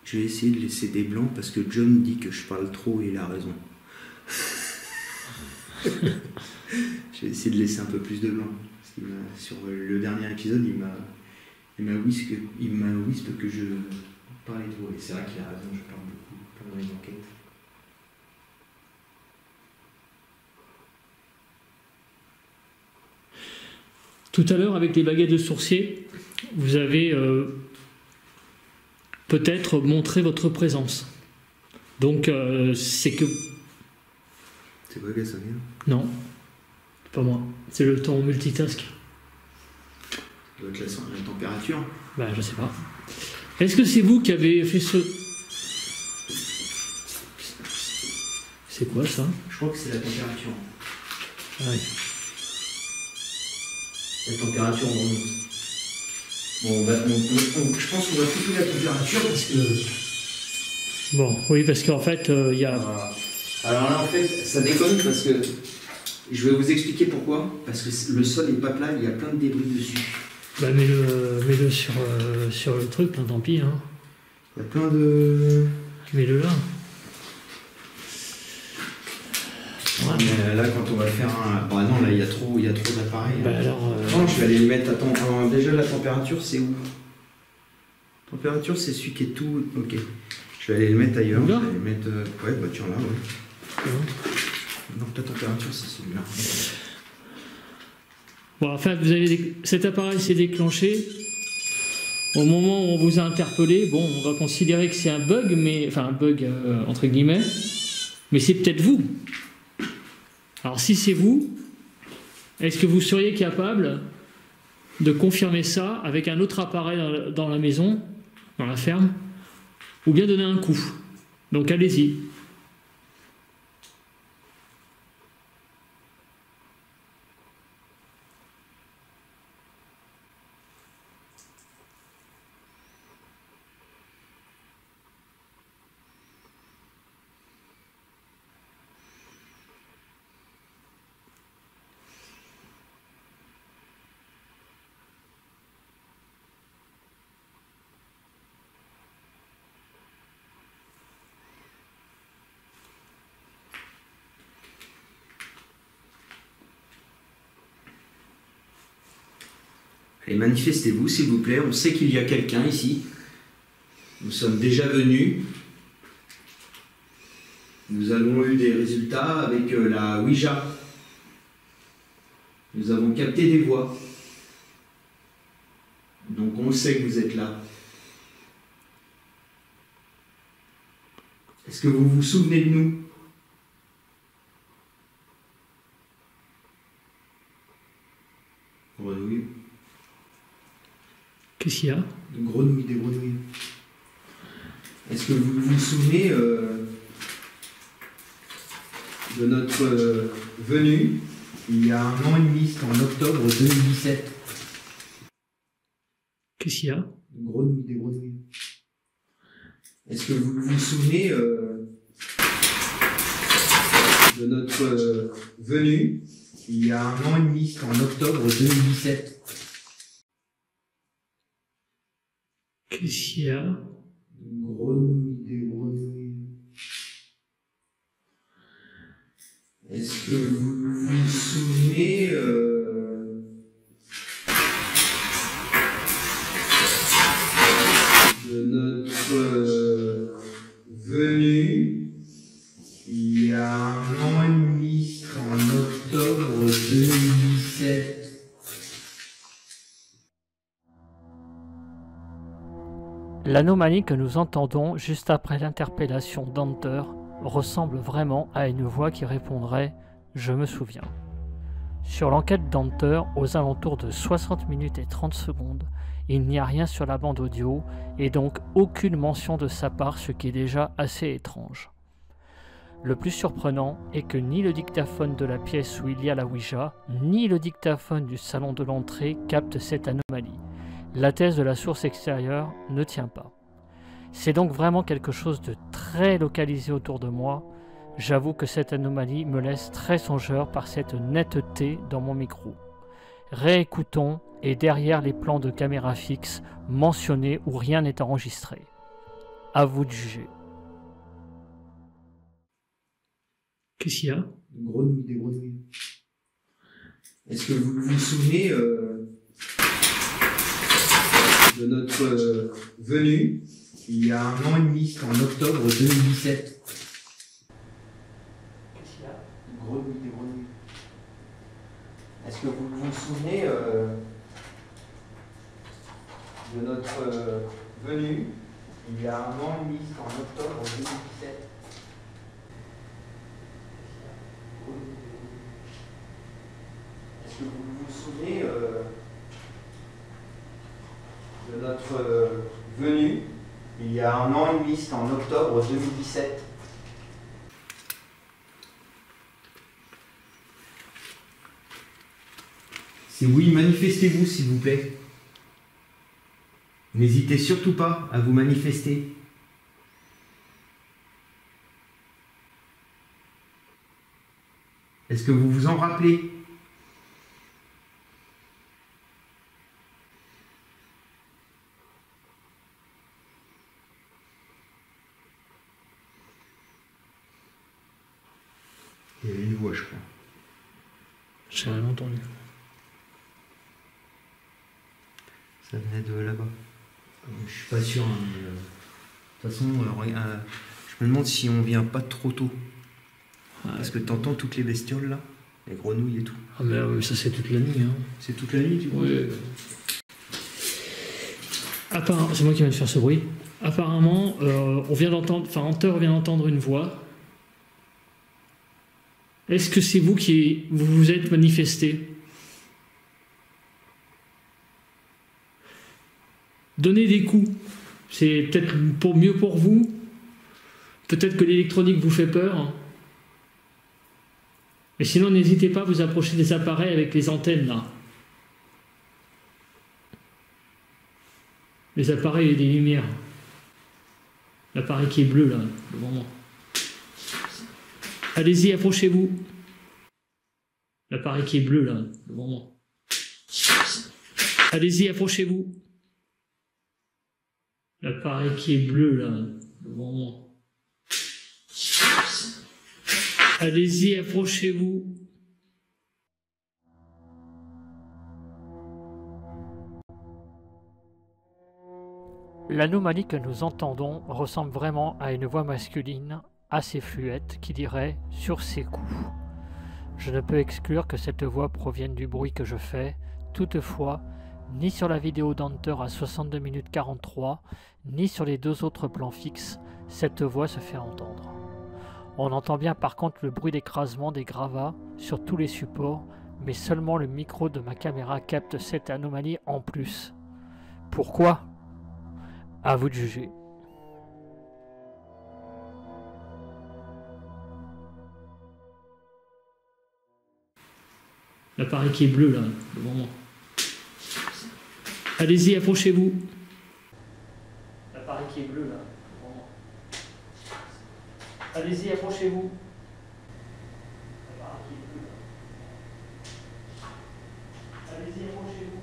Je vais essayer de laisser des blancs parce que John dit que je parle trop et il a raison. Je vais essayer de laisser un peu plus de blanc. Parce qu'il sur le dernier épisode, il m'a whispe que je parlais trop. Et c'est vrai qu'il a raison, je parle beaucoup pendant les enquêtes. Tout à l'heure, avec les baguettes de sourcier, vous avez peut-être montré votre présence. Donc, c'est que... C'est quoi que ça vient? Non, c'est pas moi. C'est le temps multitask. Ça doit être la température. Ben, je sais pas. Est-ce que c'est vous qui avez fait ce... C'est quoi ça? Je crois que c'est la température. Ah oui. La température remonte. Bon, je pense qu'on va couper la température parce que... Bon, oui, parce qu'en fait, il y a... Alors là, en fait, ça déconne parce que... Je vais vous expliquer pourquoi. Parce que le sol n'est pas plat, il y a plein de débris dessus. Bah, mets-le sur le truc, hein, tant pis. Hein. Il y a plein de... Mets-le là. Ouais, mais là, quand on va faire un... Bah non, là, il y a trop d'appareils. Bah alors... Non, je vais aller le mettre... Attends, alors, déjà, la température, c'est où? La température, c'est celui qui est tout... Ok. Je vais aller le mettre ailleurs. Là? Je vais le mettre... Ouais, bah tiens, là, ouais. Donc, ta température, c'est celui-là. Bon, enfin, cet appareil s'est déclenché au moment où on vous a interpellé. Bon, on va considérer que c'est un bug, mais... Enfin, un bug, entre guillemets. Mais c'est peut-être vous. Alors, si c'est vous, est-ce que vous seriez capable de confirmer ça avec un autre appareil dans la maison, dans la ferme, ou bien donner un coup? Donc, allez-y. Allez, manifestez-vous, s'il vous plaît. On sait qu'il y a quelqu'un ici. Nous sommes déjà venus. Nous avons eu des résultats avec la Ouija. Nous avons capté des voix. Donc on sait que vous êtes là. Est-ce que vous vous souvenez de nous? Grenouille. Qu'est-ce qu'il y a? Des grenouilles. Est-ce que vous vous souvenez de notre venue il y a 1 an et demi, c'était en octobre 2017? Qu'est-ce qu'il y a? Des grenouilles. Est-ce que vous vous souvenez de notre venue il y a 1 an et demi, c'était en octobre 2017? Qu'est-ce qu'il y a? Des grenouilles. Est-ce que vous vous souvenez de notre a 1 an et demi, en octobre 2017. L'anomalie que nous entendons juste après l'interpellation d'Hunter ressemble vraiment à une voix qui répondrait « Je me souviens ». Sur l'enquête d'Hunter, aux alentours de 60 minutes et 30 secondes, il n'y a rien sur la bande audio et donc aucune mention de sa part, ce qui est déjà assez étrange. Le plus surprenant est que ni le dictaphone de la pièce où il y a la Ouija, ni le dictaphone du salon de l'entrée captent cette anomalie. La thèse de la source extérieure ne tient pas. C'est donc vraiment quelque chose de très localisé autour de moi. J'avoue que cette anomalie me laisse très songeur par cette netteté dans mon micro. Réécoutons et derrière les plans de caméra fixe mentionnés où rien n'est enregistré. À vous de juger. Qu'est-ce qu'il y a? Des grenouilles. Est-ce que vous vous souvenez de notre venue il y a 1 an et demi, en octobre 2017? Qu'est-ce qu'il y a? Des grenouilles. Est-ce que vous vous souvenez de notre venue il y a 1 an et demi, en octobre 2017? Est-ce que vous vous souvenez de notre venue il y a 1 an et demi, en octobre 2017? Si oui, manifestez-vous s'il vous plaît. N'hésitez surtout pas à vous manifester. Est-ce que vous vous en rappelez? Il y avait une voix, je crois. J'ai rien entendu. Ça venait de là-bas. Je suis pas sûr. Hein, mais, de toute façon, je me demande si on vient pas trop tôt. Ouais. Parce que t'entends toutes les bestioles là, les grenouilles et tout. Ah mais ça c'est toute la nuit. Hein. C'est toute la nuit, tu vois. Oui. Apparemment, c'est moi qui viens de faire ce bruit. Apparemment, on vient d'entendre, enfin Hunter vient d'entendre une voix. Est-ce que c'est vous qui vous êtes manifesté? Donnez des coups. C'est peut-être mieux pour vous. Peut-être que l'électronique vous fait peur. Mais sinon, n'hésitez pas à vous approcher des appareils avec les antennes là. Les appareils et les lumières. L'appareil qui est bleu là, devant moi. Allez-y, approchez-vous. L'appareil qui est bleu là, devant moi. Allez-y, approchez-vous. L'appareil qui est bleu là, devant moi. Allez-y, approchez-vous. L'anomalie que nous entendons ressemble vraiment à une voix masculine assez fluette qui dirait « sur ses coups ». Je ne peux exclure que cette voix provienne du bruit que je fais. Toutefois, ni sur la vidéo d'Hunter à 62 minutes 43, ni sur les 2 autres plans fixes, cette voix se fait entendre. On entend bien par contre le bruit d'écrasement des gravats sur tous les supports, mais seulement le micro de ma caméra capte cette anomalie en plus. Pourquoi ? À vous de juger. L'appareil qui est bleu là, devant moi. Allez-y, approchez-vous. L'appareil qui est bleu là, devant moi. Allez-y, approchez-vous. L'appareil qui est bleu là. Allez-y, approchez-vous.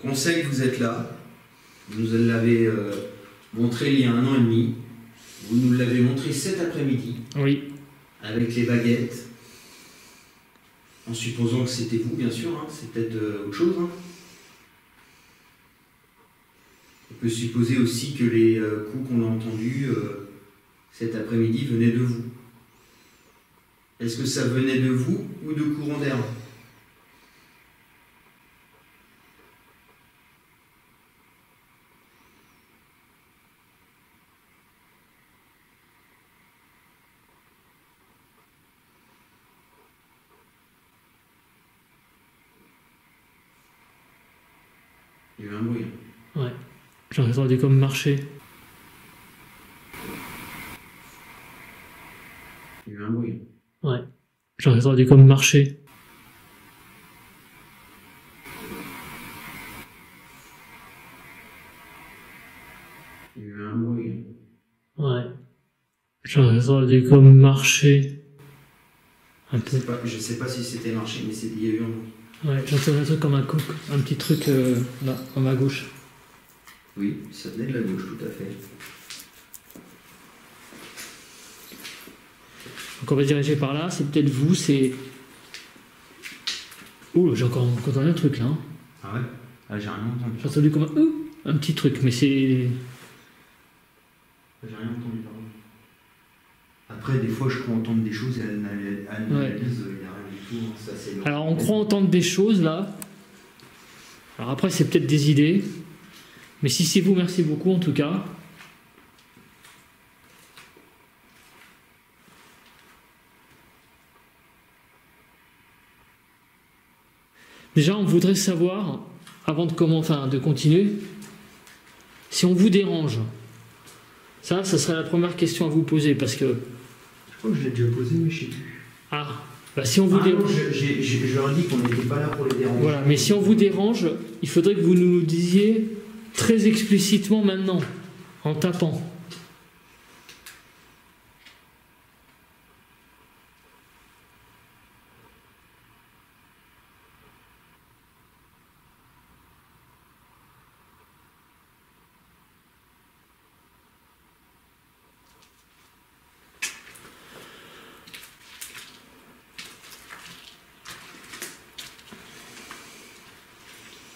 On sait que vous êtes là. Vous nous l'avez montré il y a 1 an et demi. Vous nous l'avez montré cet après-midi. Oui. Avec les baguettes. En supposant que c'était vous, bien sûr. Hein. C'est peut-être autre chose. Hein. On peut supposer aussi que les coups qu'on a entendus cet après-midi venaient de vous. Est-ce que ça venait de vous ou de courant d'air? Il y a eu un bruit. Ouais. J'aurais entendu comme marcher. Il y a eu un bruit. Ouais. J'aurais entendu comme marcher. Il y a eu un bruit. Ouais. J'aurais entendu comme marcher. Un peu. Je sais pas si c'était marché, mais il y a eu un bruit. Ouais, j'entends un truc comme un couc, un petit truc là, à ma gauche. Oui, ça venait de la gauche, tout à fait. Donc on va se diriger par là, c'est peut-être vous, c'est... Ouh, j'ai encore entendu un truc là. Hein. Ah ouais? Ah, j'ai rien entendu. J'ai entendu comme un petit truc, mais c'est... J'ai rien entendu, pardon. Après, des fois, je crois entendre des choses et elle analyse, il n'y a rien du tout. Hein, ça, c'est alors, on croit entendre des choses là. Alors après, c'est peut-être des idées. Mais si c'est vous, merci beaucoup en tout cas. Déjà, on voudrait savoir, avant de continuer, si on vous dérange. Ça serait la première question à vous poser, parce que... Je crois que je l'ai déjà posé, mais je ne sais plus. Ah, bah si on vous dérange... Je leur ai dit qu'on n'était pas là pour les déranger. Voilà, mais si on vous dérange, il faudrait que vous nous disiez très explicitement maintenant, en tapant.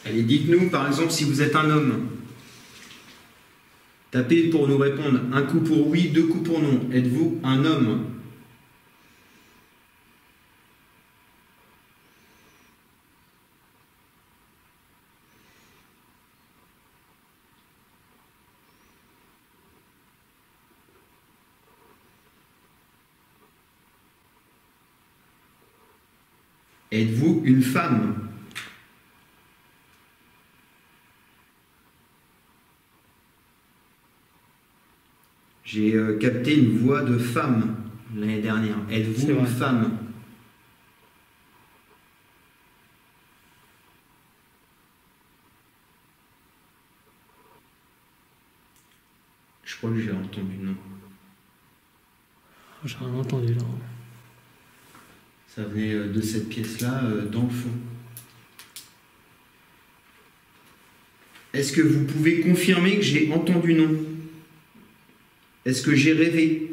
Allez, dites-nous, par exemple, si vous êtes un homme. Tapez pour nous répondre. 1 coup pour oui, 2 coups pour non. Êtes-vous un homme? Êtes-vous une femme? J'ai capté une voix de femme l'année dernière. Êtes-vous une femme? Je crois que j'ai entendu non. J'ai rien entendu là. Ça venait de cette pièce-là, dans le fond. Est-ce que vous pouvez confirmer que j'ai entendu non? Est-ce que j'ai rêvé?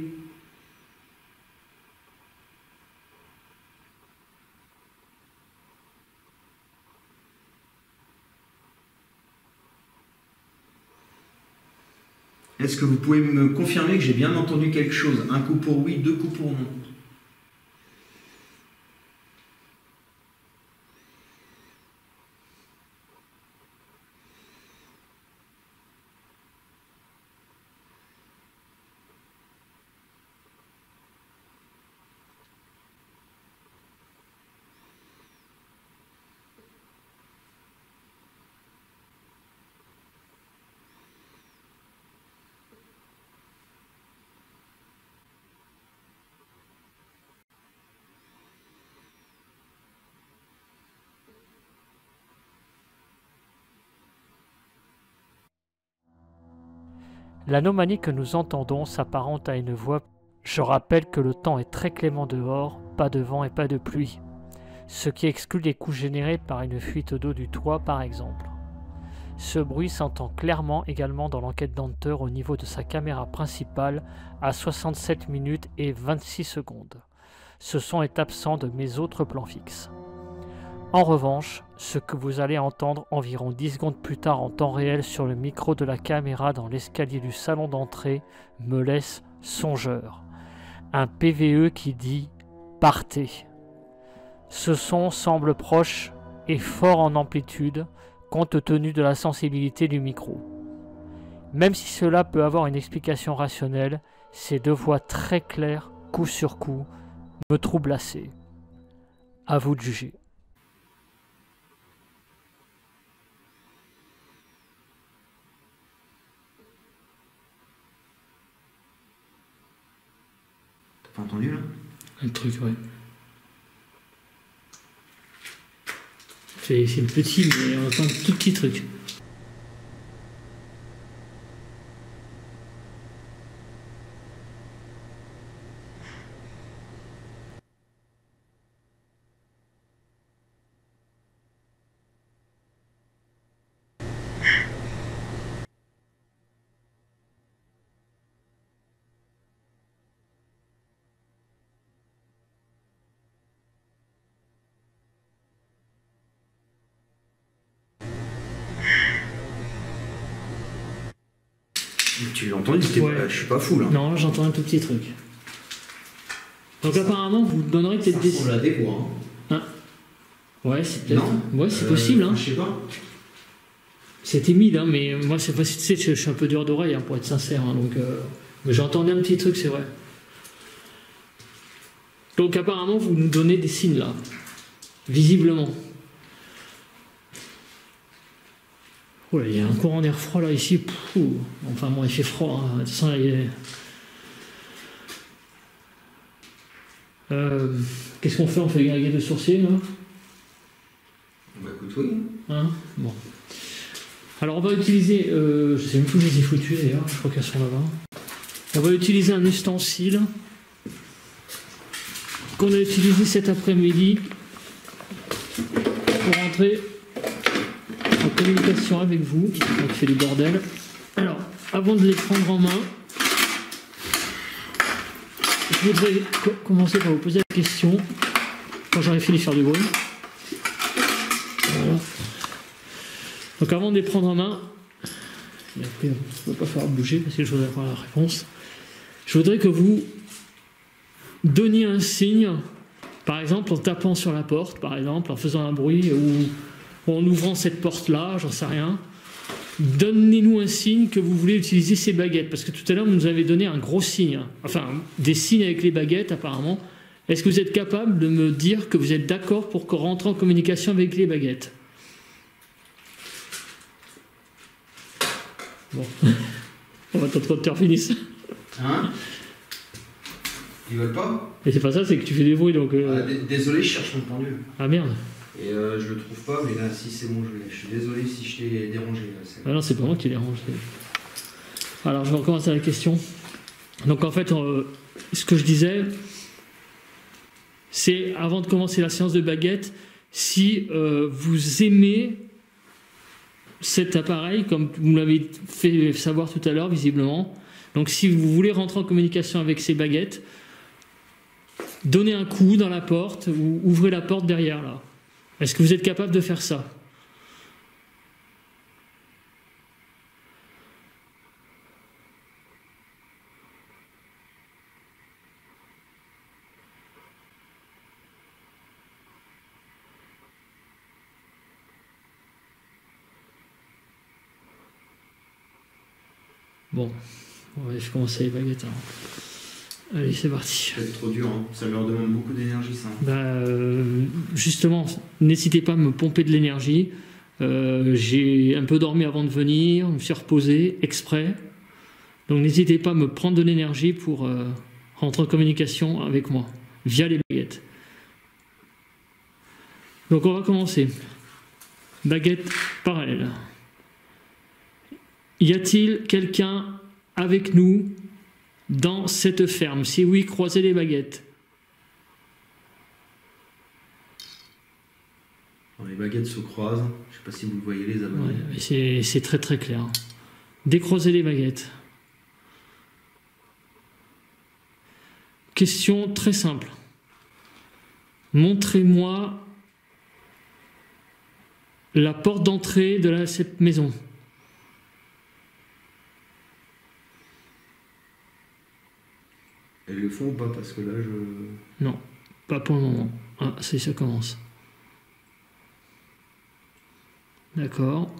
Est-ce que vous pouvez me confirmer que j'ai bien entendu quelque chose? 1 coup pour oui, 2 coups pour non. L'anomanie que nous entendons s'apparente à une voix. Je rappelle que le temps est très clément dehors, pas de vent et pas de pluie, ce qui exclut les coups générés par une fuite d'eau du toit par exemple. Ce bruit s'entend clairement également dans l'enquête d'Hunter au niveau de sa caméra principale à 67 minutes et 26 secondes. Ce son est absent de mes autres plans fixes. En revanche, ce que vous allez entendre environ 10 secondes plus tard en temps réel sur le micro de la caméra dans l'escalier du salon d'entrée me laisse songeur. Un PVE qui dit « Partez ». Ce son semble proche et fort en amplitude compte tenu de la sensibilité du micro. Même si cela peut avoir une explication rationnelle, ces deux voix très claires, coup sur coup, me troublent assez. À vous de juger. T'as pas entendu là? Un truc, ouais. C'est petit, mais on entend un tout petit truc. Tu l'as entendu? Ouais. Je suis pas fou là. Non, j'entends un tout petit truc. Donc apparemment, vous donnerez peut-être des... Ça ressemble à des voix. Hein. Ouais, c'est peut-être... Non. Ouais, c'est possible. Hein. Je sais pas. C'est timide, hein, mais moi, c'est pas... tu sais, je suis un peu dur d'oreille, hein, pour être sincère. Hein, donc, mais j'ai entendu un petit truc, c'est vrai. Donc apparemment, vous nous donnez des signes là. Visiblement. Oh là, il y a un courant d'air froid là ici. Pouh. Enfin bon, il fait froid. Hein. Ça, qu'est-ce qu'on fait? On fait griller de sourcils là? Bah écoute, oui. Hein, bon. Alors on va utiliser, je sais même plus où je les ai foutus d'ailleurs, je crois qu'elles sont là-bas. On va utiliser un ustensile qu'on a utilisé cet après-midi pour entrer en communication avec vous. Donc fait du bordel. Alors, avant de les prendre en main, je voudrais commencer par vous poser la question quand j'aurai fini de faire du bruit. Voilà. Donc avant de les prendre en main, et après il ne va pas falloir bouger parce que je voudrais avoir la réponse. Je voudrais que vous donniez un signe, par exemple en tapant sur la porte, par exemple en faisant un bruit ou en ouvrant cette porte-là, j'en sais rien. Donnez-nous un signe que vous voulez utiliser ces baguettes, parce que tout à l'heure vous nous avez donné un gros signe, enfin des signes avec les baguettes apparemment. Est-ce que vous êtes capable de me dire que vous êtes d'accord pour rentrer en communication avec les baguettes? Bon, on va attendre que tu finisses. Hein? Ils veulent pas? Et c'est pas ça, c'est que tu fais des bruits donc. Désolé, je cherche mon pendule. Ah merde. Et je le trouve pas, mais là, si c'est bon, je suis désolé si je t'ai dérangé. Là, ah non, c'est pas moi qui dérange. Alors, je vais recommencer à la question. Donc, en fait, ce que je disais, c'est avant de commencer la séance de baguette, si vous aimez cet appareil, comme vous l'avez fait savoir tout à l'heure, visiblement, donc si vous voulez rentrer en communication avec ces baguettes, donnez un coup dans la porte ou ouvrez la porte derrière là. Est-ce que vous êtes capable de faire ça? Bon, on va commencer les baguettes alors. Allez, c'est parti. C'est trop dur, hein. Ça leur demande beaucoup d'énergie, ça. Justement, n'hésitez pas à me pomper de l'énergie. J'ai un peu dormi avant de venir, je me suis reposé exprès. Donc n'hésitez pas à me prendre de l'énergie pour rentrer en communication avec moi, via les baguettes. Donc on va commencer. Baguette parallèle. Y a-t-il quelqu'un avec nous dans cette ferme? Si oui, croisez les baguettes. Les baguettes se croisent. Je sais pas si vous voyez les abonnés. Ouais, c'est très très clair. Décroiser les baguettes. Question très simple. Montrez-moi la porte d'entrée de cette maison. Elles le font ou pas? Parce que là, je... Non, pas pour le moment. Ah, ça commence. D'accord.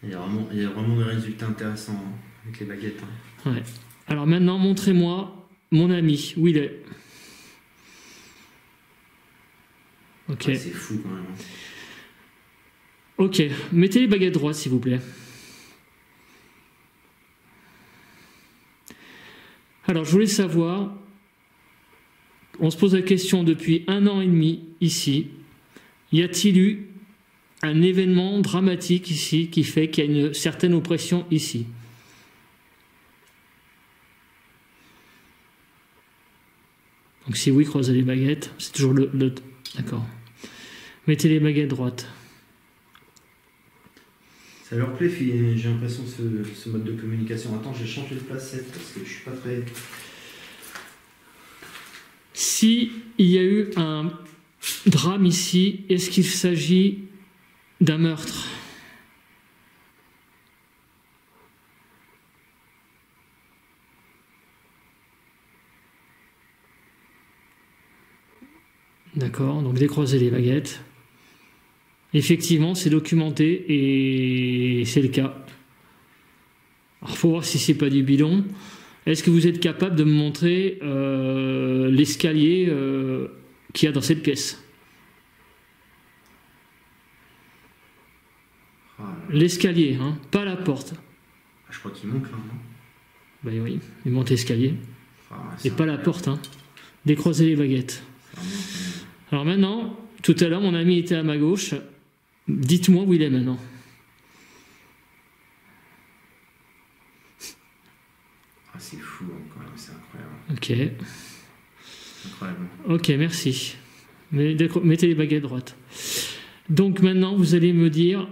Il y a vraiment des résultats intéressants avec les baguettes. Ouais. Alors maintenant, montrez-moi mon ami, où il est. Ok. C'est fou quand même. Ok, mettez les baguettes droites, s'il vous plaît. Alors, je voulais savoir, on se pose la question depuis 1 an et demi ici, y a-t-il eu un événement dramatique ici qui fait qu'il y a une certaine oppression ici? Donc si oui, croisez les baguettes, c'est toujours le... D'accord. Mettez les baguettes droites. Ça leur plaît, j'ai l'impression, ce mode de communication. Attends, j'ai changé de place parce que je suis pas très... Si il y a eu un drame ici, est-ce qu'il s'agit d'un meurtre? D'accord, donc décroisez les baguettes. Effectivement, c'est documenté et c'est le cas. Alors, il faut voir si c'est pas du bidon. Est-ce que vous êtes capable de me montrer l'escalier qu'il y a dans cette pièce? L'escalier, hein, pas la porte. Je crois qu'il monte là, non? Ben oui, il monte l'escalier. Et pas la porte, hein. Décroisez les baguettes. Alors maintenant, tout à l'heure, mon ami était à ma gauche. Dites-moi où il est maintenant. C'est fou, quand même, c'est incroyable. Ok. Incroyable. Ok, merci. Mettez les baguettes droites. Donc maintenant, vous allez me dire...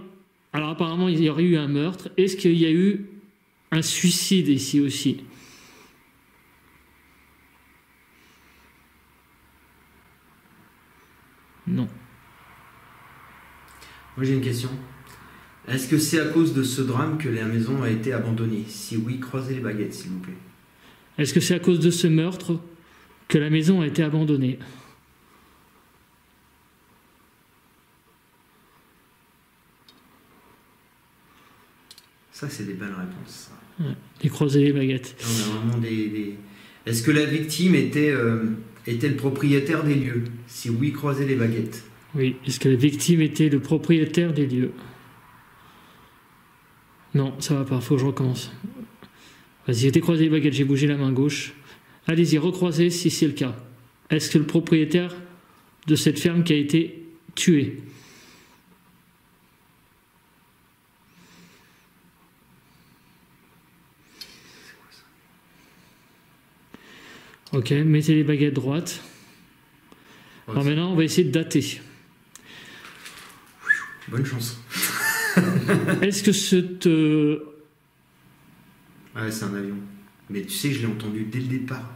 Alors apparemment, il y aurait eu un meurtre. Est-ce qu'il y a eu un suicide ici aussi? Non. Moi j'ai une question. Est-ce que c'est à cause de ce drame que la maison a été abandonnée? Si oui, croisez les baguettes, s'il vous plaît. Est-ce que c'est à cause de ce meurtre que la maison a été abandonnée? Ça, c'est des belles réponses. Ouais. Décroisez les baguettes. On a vraiment des... Est-ce que la victime était le propriétaire des lieux? Si oui, croisez les baguettes. Oui. Est-ce que la victime était le propriétaire des lieux? Non, ça va pas. Faut que je recommence. Vas-y, décroisez les baguettes. J'ai bougé la main gauche. Allez-y, recroisez si c'est le cas. Est-ce que le propriétaire de cette ferme qui a été tué? Ok, mettez les baguettes droites. Alors maintenant, on va essayer de dater. Bonne chance. Est-ce que cette... Ouais, c'est un avion. Mais tu sais, je l'ai entendu dès le départ.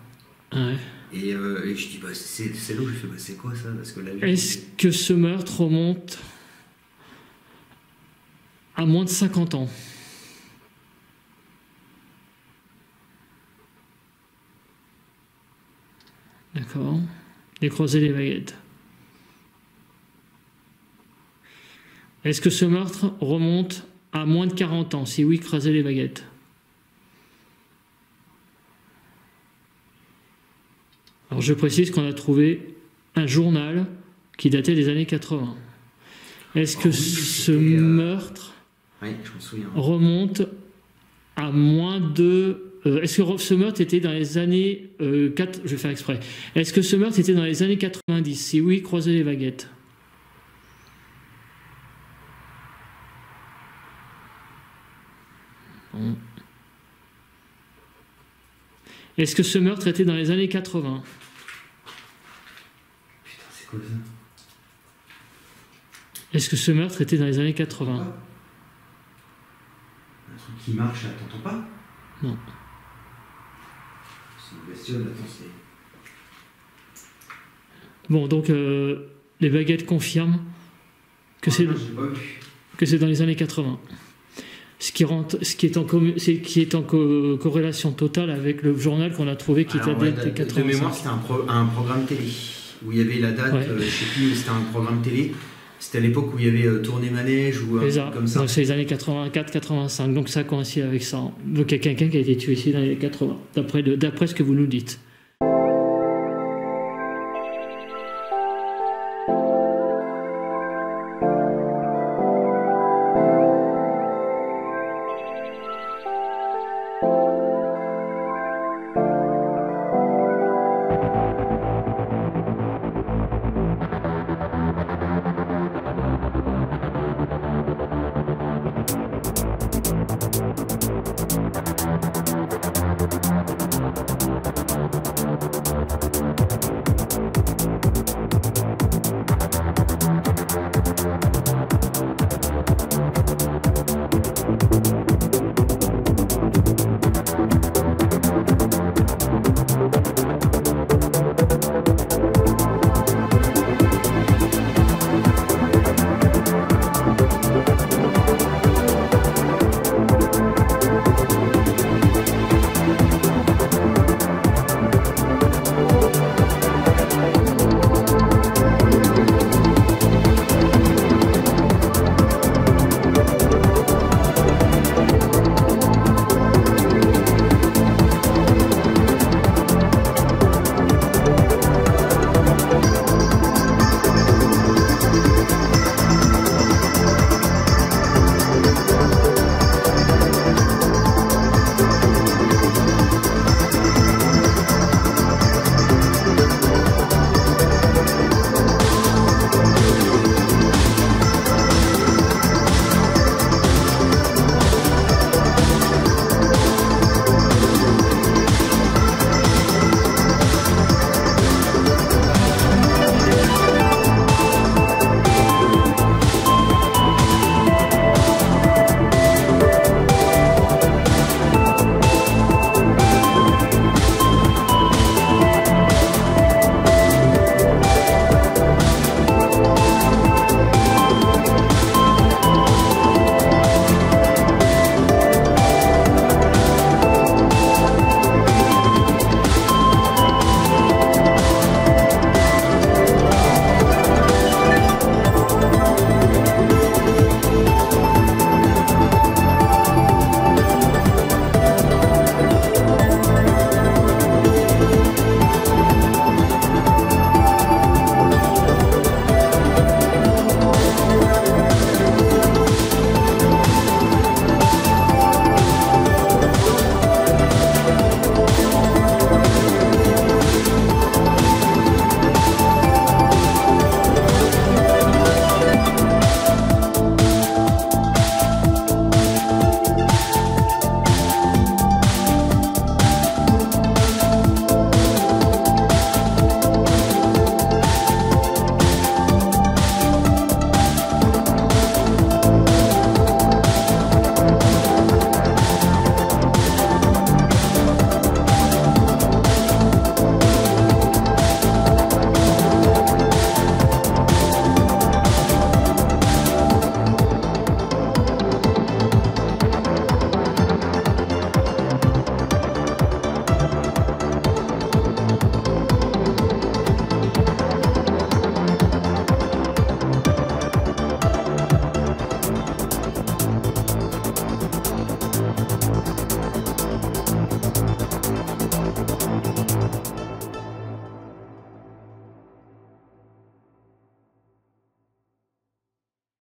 Ouais. Et je dis, bah, c'est là où je fais, bah, c'est quoi ça? Parce que l'avion... Est-ce que ce meurtre remonte à moins de 50 ans? D'accord. Décroisez les baguettes. Est-ce que ce meurtre remonte à moins de 40 ans? Si oui, croisez les baguettes. Alors je précise qu'on a trouvé un journal qui datait des années 80. Est-ce que ce meurtre oui, je me souviens. remonte à moins de... est-ce que ce meurtre était dans les années... 4, je vais faire exprès. Est-ce que ce meurtre était dans les années 90? Si oui, croisez les baguettes. Bon. Est-ce que ce meurtre était dans les années 80? Putain, c'est quoi ça? Est-ce que ce meurtre était dans les années 80? Un truc qui marche, là, t'entends pas? Non. C'est une bestiole, attends, c'est... Bon, donc les baguettes confirment que c'est dans les années 80. Ce qui est en corrélation totale avec le journal qu'on a trouvé qui date des 85. De mémoire, c'était un programme télé où il y avait la date, Ouais. je sais plus, c'était un programme télé. C'était à l'époque où il y avait Tournée Manège ou un truc comme ça. Donc c'est les années 84-85, donc ça coïncide avec ça. Donc il y a quelqu'un qui a été tué ici dans les années 80, d'après ce que vous nous dites.